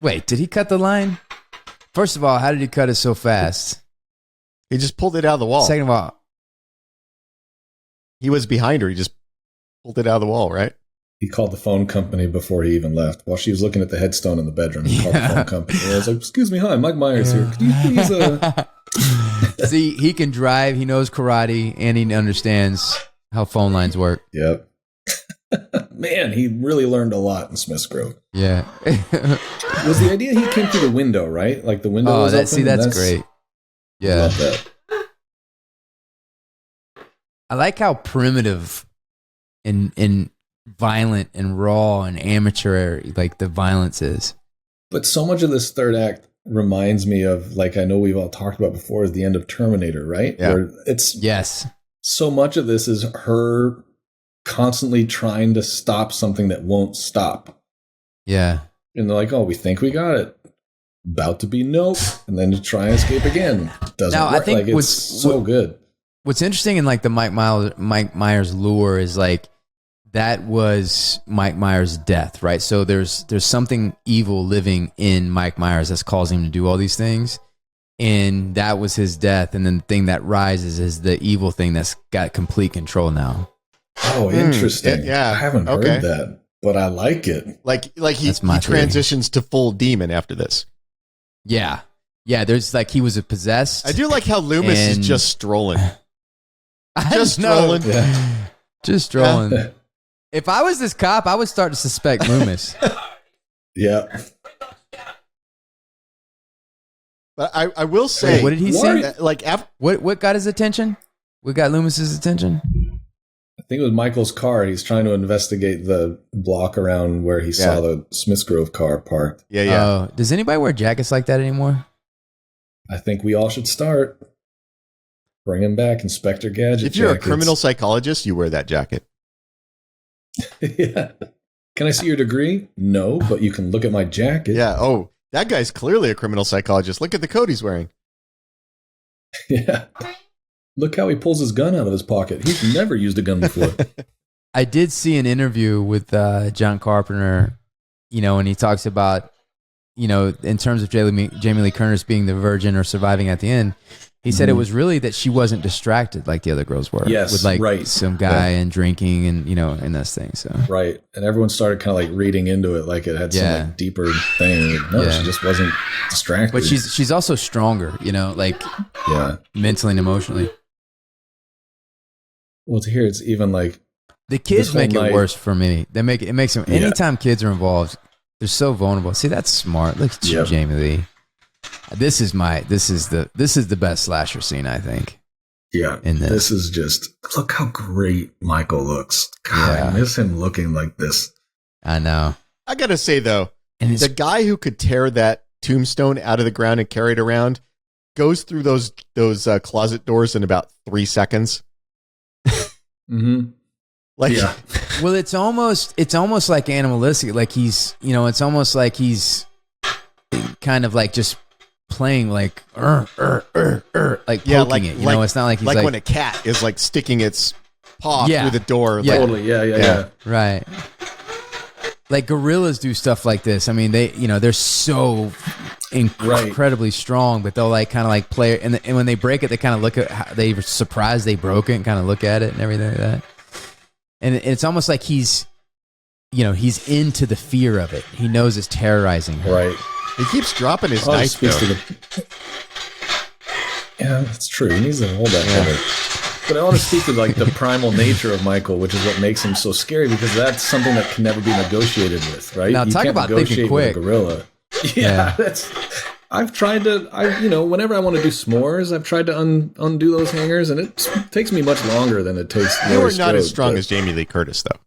Wait, did he cut the line? First of all, how did he cut it so fast? He just pulled it out of the wall. Second of all, he was behind her. He just pulled it out of the wall, right? He called the phone company before he even left. While she was looking at the headstone in the bedroom, he called the phone company. And I was like, "Excuse me, hi, Mike Myers here. Could you please?" See, he can drive. He knows karate, and he understands how phone lines work. Yep. Man, he really learned a lot in Smith's Grove. Yeah. Was the idea he came through the window, right? Like the window was open? That's great. Yeah. Love that. I like how primitive and violent and raw and amateur like the violence is. But so much of this third act reminds me of, like, I know we've all talked about before, is the end of Terminator, right? Yeah. Where it's Yes. so much of this is her constantly trying to stop something that won't stop. Yeah. And they're like, "Oh, we think we got it. About to be nope." And then to try and escape again. Doesn't Now, work. I think like, it's so good. What's interesting in like the Mike Myers lore is like that was Mike Myers' death, right? So there's something evil living in Mike Myers that's causing him to do all these things. And that was his death. And then the thing that rises is the evil thing that's got complete control now. Oh, interesting. Yeah. I haven't heard that, but I like it. Like he transitions to full demon after this. Yeah. Yeah, there's like he was possessed. I do like how Loomis is just strolling. Just strolling. Yeah. Just strolling. Yeah. If I was this cop, I would start to suspect Loomis. Yeah. But I will say, what did he say? Like, what got his attention? What got Loomis's attention? I think it was Michael's car. He's trying to investigate the block around where he saw the Smith's Grove car parked. Yeah. Does anybody wear jackets like that anymore? I think we all should start. Bring him back, Inspector Gadget. If you're a criminal psychologist, you wear that jacket. Yeah. Can I see your degree? No, but you can look at my jacket. Yeah. Oh, that guy's clearly a criminal psychologist. Look at the coat he's wearing. Yeah. Look how he pulls his gun out of his pocket. He's never used a gun before. I did see an interview with John Carpenter, and he talks about, in terms of Jamie Lee Curtis being the virgin or surviving at the end. He said it was really that she wasn't distracted like the other girls were. Yes, with like right. some guy and drinking and and those things. So right, and everyone started kind of like reading into it like it had some like deeper thing. No, she just wasn't distracted. But she's also stronger, like mentally and emotionally. Well, to hear it's even like the kids make it worse for me. It makes them anytime kids are involved, they're so vulnerable. See, that's smart. Look at you, Jamie Lee. This is the best slasher scene, I think. Yeah. In this is just, look how great Michael looks. God, I miss him looking like this. I know. I gotta say though, the guy who could tear that tombstone out of the ground and carry it around goes through those closet doors in about 3 seconds. Mm-hmm. Well, it's almost like animalistic. Like he's, it's almost like he's kind of like just playing like like poking it. It's not like he's like when a cat is like sticking its paw through the door. Yeah. Totally. Yeah. Right. Like gorillas do stuff like this. I mean, they're so incredibly strong, but they'll like kind of like play, and when they break it, they kind of look at how they're surprised they broke it and kind of look at it and everything like that. And it's almost like he's into the fear of it. He knows it's terrorizing her. Right. He keeps dropping his knife. Yeah, that's true. He needs to hold that better. But I want to speak to like the primal nature of Michael, which is what makes him so scary, because that's something that can never be negotiated with, right? Now, you talk can't about negotiate thinking quick. with a gorilla. Yeah, I've tried to, whenever I want to do s'mores, I've tried to undo those hangers, and it takes me much longer than it takes. You are not as strong as Jamie Lee Curtis, though.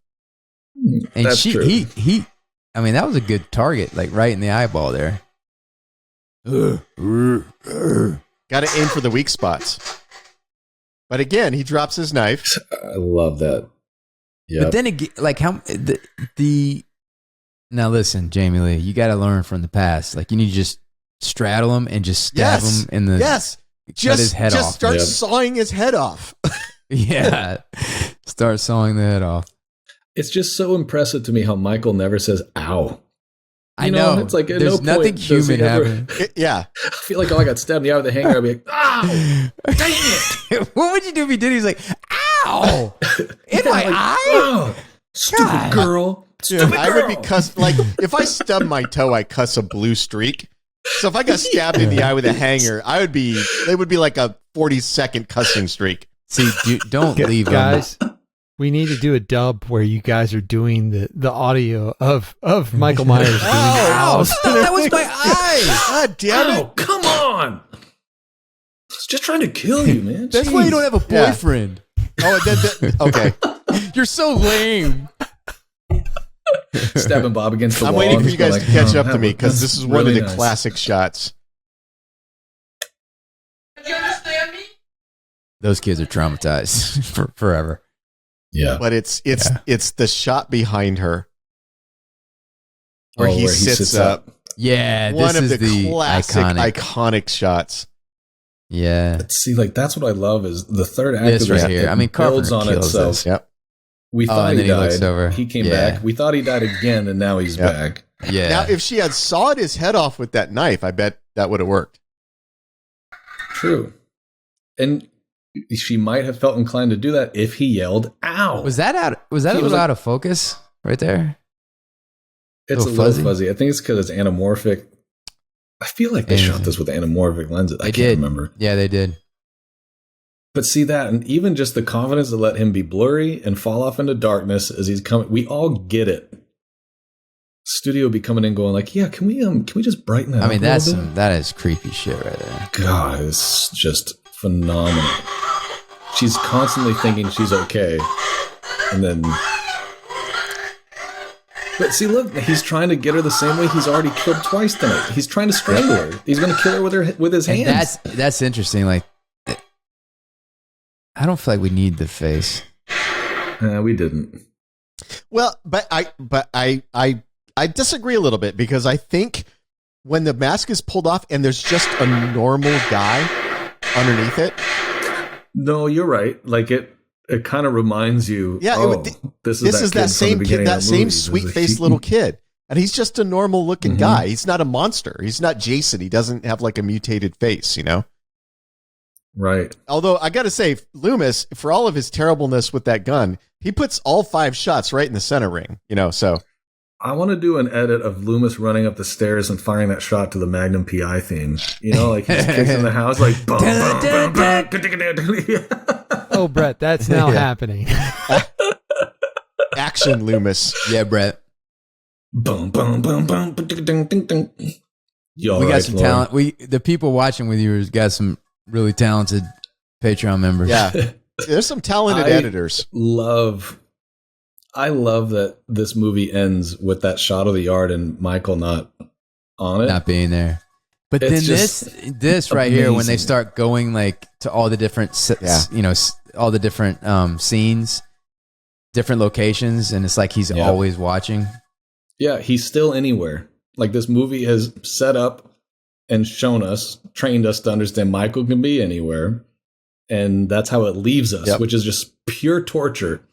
And that's true. I mean, that was a good target, like right in the eyeball there. Got to aim for the weak spots. But again, he drops his knife. I love that. Yeah. But then again, like how the now listen, Jamie Lee, you got to learn from the past. Like you need to just straddle him and just stab him in the cut his head off. Just start sawing his head off. Yeah, start sawing the head off. It's just so impressive to me how Michael never says "ow." I know. It's like there's nothing human happening. I feel like I got stabbed in the eye with a hanger. I'd be like, "Ow, dang it!" What would you do if he did? He's like, "Ow, in my eye, oh, stupid girl." Stupid girl. I would be like if I stubbed my toe, I cuss a blue streak. So if I got stabbed in the eye with a hanger, it would be like a 40-second cussing streak. See, don't leave guys. We need to do a dub where you guys are doing the audio of Michael Myers. That was my eye. God damn it. Oh, come on. I was just trying to kill you, man. That's why you don't have a boyfriend. Yeah. Okay. You're so lame. Stabbing Bob against the wall. I'm waiting for you guys to catch up to me because this is one of the classic shots. Did you understand me? Those kids are traumatized for forever. Yeah, but it's the shot behind her where he sits up. Yeah, one of the classic iconic shots. Yeah, but see, like that's what I love is the third act this of right here. I mean, builds on itself. This. Yep. We thought he died. Over. He came back. We thought he died again, and now he's back. Yeah. Now, if she had sawed his head off with that knife, I bet that would have worked. True, and she might have felt inclined to do that if he yelled "ow." Was that a little out of focus right there? It's a little fuzzy. I think it's because it's anamorphic. I feel like they shot this with anamorphic lenses. I can't remember. Yeah, they did. But see that, and even just the confidence to let him be blurry and fall off into darkness as he's coming. We all get it. Studio be coming in going like, yeah, can we just brighten that up? I mean, that is creepy shit right there. God, it's just phenomenal. She's constantly thinking she's okay, and then. But see, look, he's trying to get her the same way he's already killed twice tonight. He's trying to strangle her. He's going to kill her with his hands. That's interesting. Like, I don't feel like we need the face. We didn't. Well, but I disagree a little bit because I think when the mask is pulled off and there's just a normal guy underneath it. No, you're right. Like it kind of reminds you. Yeah, this is that same kid, that same sweet faced little kid, and he's just a normal looking guy. He's not a monster. He's not Jason. He doesn't have like a mutated face, you know. Right. Although I got to say, Loomis, for all of his terribleness with that gun, he puts all 5 shots right in the center ring, you know, so. I want to do an edit of Loomis running up the stairs and firing that shot to the Magnum PI theme. You know, like he's kicks in the house, like, boom, boom, boom. Oh, Brett, that's now happening. Action Loomis. Yeah, Brett. Boom, boom, boom, boom. We got some talent. The people watching with you got some really talented Patreon members. Yeah. There's some talented editors. I love that this movie ends with that shot of the yard and Michael not on it. Not being there. But it's then this right here, when they start going like to all the different, all the different scenes, different locations, and it's like he's always watching. Yeah, he's still anywhere. Like this movie has set up and trained us to understand Michael can be anywhere. And that's how it leaves us, which is just pure torture.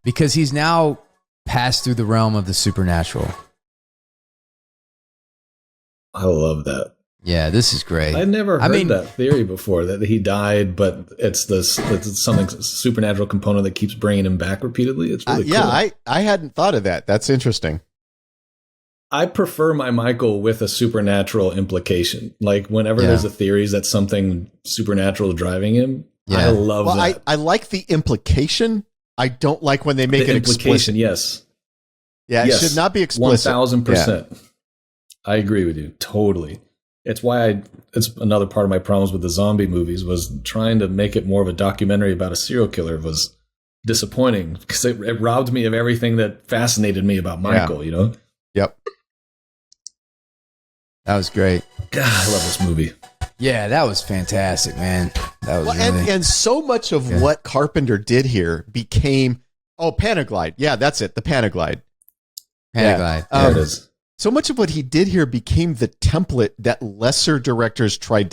Because he's now passed through the realm of the supernatural. I love that. Yeah, this is great. I'd never heard that theory before, that he died, but it's something supernatural component that keeps bringing him back repeatedly. It's really cool. I hadn't thought of that. That's interesting. I prefer my Michael with a supernatural implication. Like whenever there's a theory that something supernatural is driving him, I love that. I like the implication. I don't like when they make it explicit. Yes. Yeah, it should not be explicit. 1000%. Yeah. I agree with you. Totally. It's why it's another part of my problems with the zombie movies was trying to make it more of a documentary about a serial killer was disappointing because it robbed me of everything that fascinated me about Michael, you know? Yep. That was great. God, I love this movie. Yeah, that was fantastic, man. That was really... and so much of what Carpenter did here became Panaglide. Yeah, that's it. The Panaglide. Panaglide. There it is. So much of what he did here became the template that lesser directors tried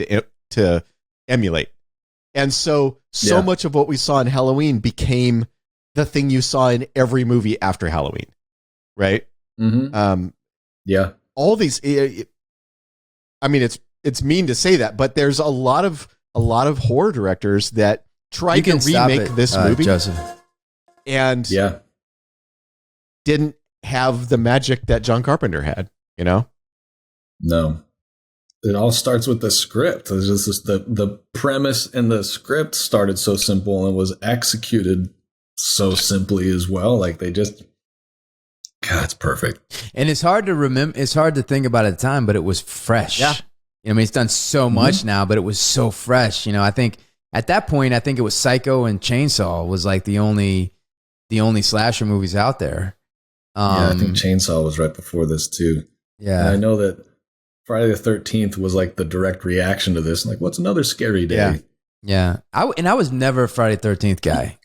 to emulate. And so much of what we saw in Halloween became the thing you saw in every movie after Halloween. Right? Mm-hmm. All these I mean it's mean to say that, but there's a lot of horror directors that tried to remake this movie Joseph. And didn't have the magic that John Carpenter had, you know? No. It all starts with the script. It's just the premise and the script started so simple and was executed so simply as well. Like they just, God, it's perfect. And it's hard to remember. It's hard to think about at the time, but it was fresh. Yeah. I mean, it's done so much now, but it was so fresh. You know, I think at that point, it was Psycho and Chainsaw was like the only slasher movies out there. I think Chainsaw was right before this too. Yeah. And I know that Friday the 13th was like the direct reaction to this. Like, what's another scary day? Yeah. I was never a Friday the 13th guy.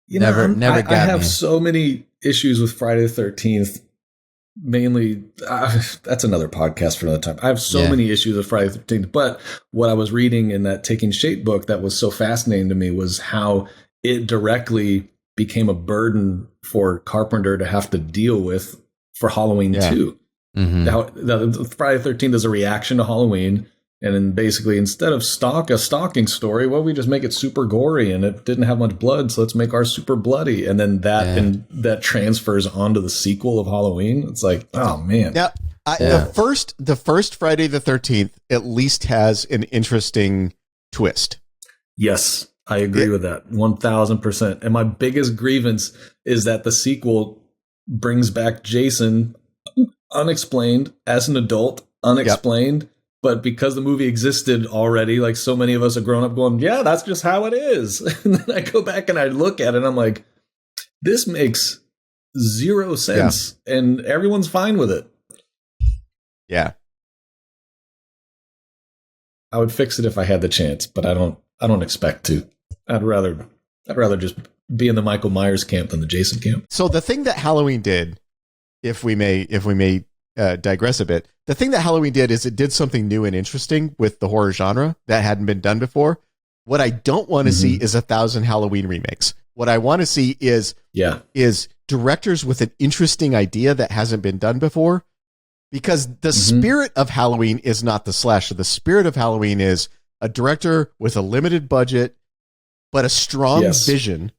Never got me. I have so many issues with Friday the 13th. Mainly, that's another podcast for another time. I have so many issues with Friday the 13th. But what I was reading in that Taking Shape book that was so fascinating to me was how it directly became a burden for Carpenter to have to deal with for Halloween 2. Mm-hmm. The Friday the 13th is a reaction to Halloween. And then basically, instead of a stalking story, well, we just make it super gory and it didn't have much blood, so let's make ours super bloody. And then that transfers onto the sequel of Halloween. It's like, oh man. Now, the first Friday the 13th at least has an interesting twist. Yes, I agree with that 1000%. And my biggest grievance is that the sequel brings back Jason unexplained as an adult, unexplained. Yep. But because the movie existed already, like so many of us have grown up going, yeah, that's just how it is. And then I go back and I look at it and I'm like, this makes zero sense. Yeah. And everyone's fine with it. Yeah. I would fix it if I had the chance, but I don't expect to. I'd rather just be in the Michael Myers camp than the Jason camp. So the thing that Halloween did, if we may digress a bit, the thing that Halloween did is it did something new and interesting with the horror genre that hadn't been done before. What I don't want to see is 1,000 Halloween remakes. What I want to see is directors with an interesting idea that hasn't been done before, because the spirit of Halloween is not the slasher. The spirit of Halloween is a director with a limited budget, but a strong vision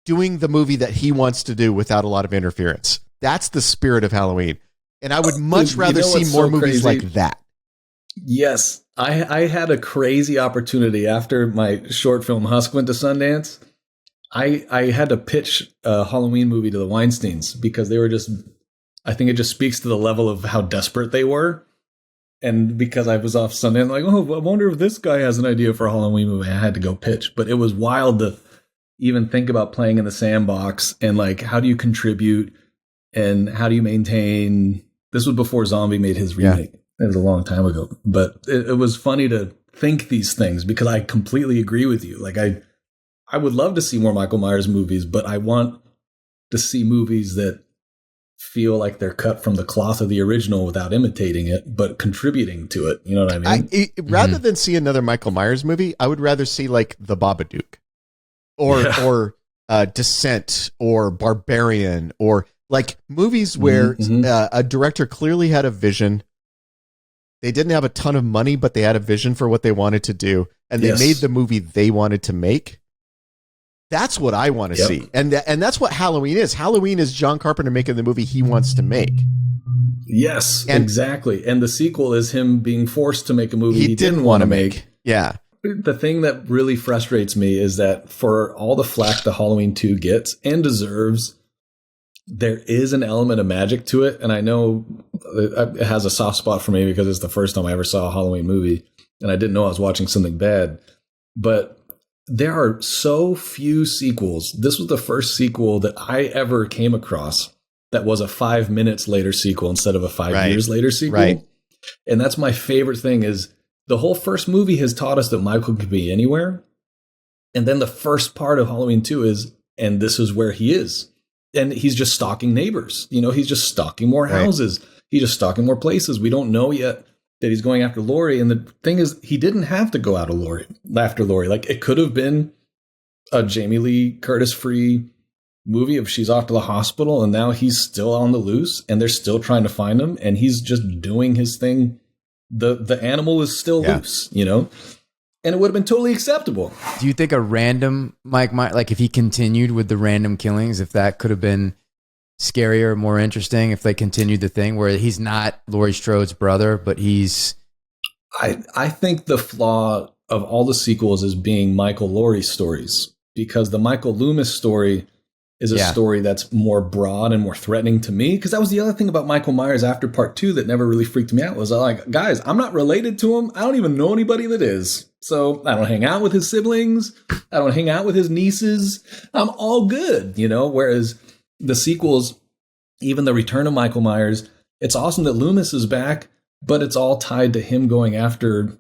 doing the movie that he wants to do without a lot of interference. That's the spirit of Halloween. And I would much rather see more movies like that. Yes. I had a crazy opportunity after my short film Husk went to Sundance. I had to pitch a Halloween movie to the Weinsteins because they were I think it just speaks to the level of how desperate they were. And because I was off Sundance, like, oh, I wonder if this guy has an idea for a Halloween movie. I had to go pitch. But it was wild to even think about playing in the sandbox and like, how do you contribute and how do you maintain... This was before Zombie made his remake. It was a long time ago. But it was funny to think these things because I completely agree with you. Like I would love to see more Michael Myers movies, but I want to see movies that feel like they're cut from the cloth of the original without imitating it, but contributing to it. You know what I mean? Rather than see another Michael Myers movie, I would rather see like The Babadook or Descent or Barbarian or... like movies where a director clearly had a vision. They didn't have a ton of money, but they had a vision for what they wanted to do. And they made the movie they wanted to make. That's what I want to see. And that's what Halloween is. Halloween is John Carpenter making the movie he wants to make. Yes, exactly. And the sequel is him being forced to make a movie he didn't want to make. Yeah. The thing that really frustrates me is that for all the flack the Halloween 2 gets and deserves, there is an element of magic to it. And I know it has a soft spot for me because it's the first time I ever saw a Halloween movie and I didn't know I was watching something bad. But there are so few sequels. This was the first sequel that I ever came across that was a 5 minutes later sequel instead of a 5 years later sequel. Right. And that's my favorite thing is the whole first movie has taught us that Michael could be anywhere. And then the first part of Halloween 2 is, and this is where he is. And he's just stalking neighbors. You know, he's just stalking more houses. He's just stalking more places. We don't know yet that he's going after Laurie. And the thing is, he didn't have to go after Laurie. Like, it could have been a Jamie Lee Curtis free movie if she's off to the hospital and now he's still on the loose and they're still trying to find him and he's just doing his thing. The animal is still loose, you know? And it would have been totally acceptable. Do you think a random Mike Myers, like if he continued with the random killings, if that could have been scarier, more interesting, if they continued the thing where he's not Laurie Strode's brother, but he's... I think the flaw of all the sequels is being Michael Laurie stories, because the Michael Loomis story is a story that's more broad and more threatening to me. Because that was the other thing about Michael Myers after part 2 that never really freaked me out was like, guys, I'm not related to him. I don't even know anybody that is. So I don't hang out with his siblings. I don't hang out with his nieces. I'm all good, you know? Whereas the sequels, even the Return of Michael Myers, it's awesome that Loomis is back, but it's all tied to him going after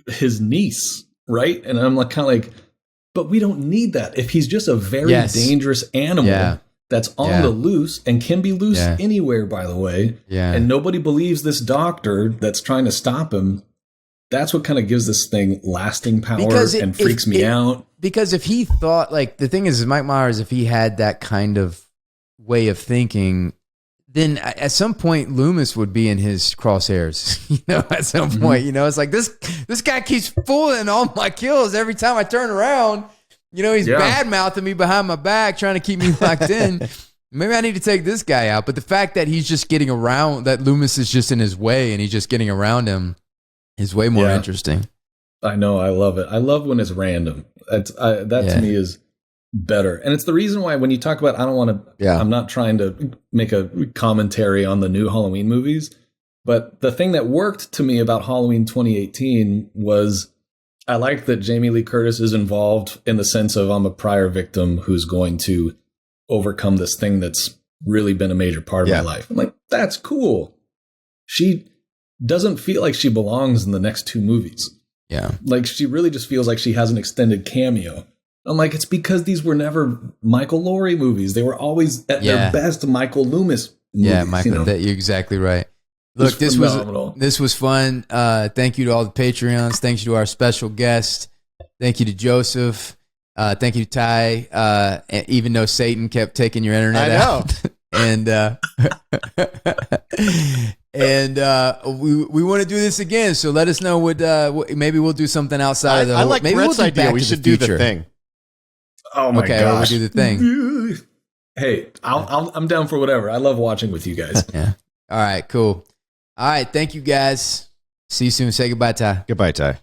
his niece, right? And I'm like, kind of like, but we don't need that. If he's just a very dangerous animal that's on the loose and can be loose anywhere, by the way, and nobody believes this doctor that's trying to stop him, that's what kind of gives this thing lasting power and freaks me out. Because if he thought, like, the thing is, Mike Myers, if he had that kind of way of thinking, then at some point Loomis would be in his crosshairs, you know, at some point, you know, it's like this guy keeps fooling all my kills every time I turn around, you know, he's bad mouthing me behind my back, trying to keep me locked in. Maybe I need to take this guy out. But the fact that he's just getting around, that Loomis is just in his way and he's just getting around him is way more interesting. I know. I love it. I love when it's random. That to me is better. And it's the reason why when you talk about, I'm not trying to make a commentary on the new Halloween movies, but the thing that worked to me about Halloween 2018 was I like that Jamie Lee Curtis is involved in the sense of I'm a prior victim who's going to overcome this thing that's really been a major part of my life. I'm like, that's cool. She doesn't feel like she belongs in the next 2 movies. Yeah. Like she really just feels like she has an extended cameo. I'm like, it's because these were never Michael Laurie movies. They were always at their best Michael Loomis movies. Yeah, Michael, you know? You're exactly right. Look, this was fun. Thank you to all the Patreons. Thank you to our special guest. Thank you to Joseph. Thank you to Ty. Even though Satan kept taking your internet out. And we want to do this again. So let us know what maybe we'll do something outside of the. I like maybe Brett's we'll idea. We should do the thing. Oh my gosh! We'll do the thing. Hey, I'm down for whatever. I love watching with you guys. Yeah. All right. Cool. All right. Thank you guys. See you soon. Say goodbye, Ty. Goodbye, Ty.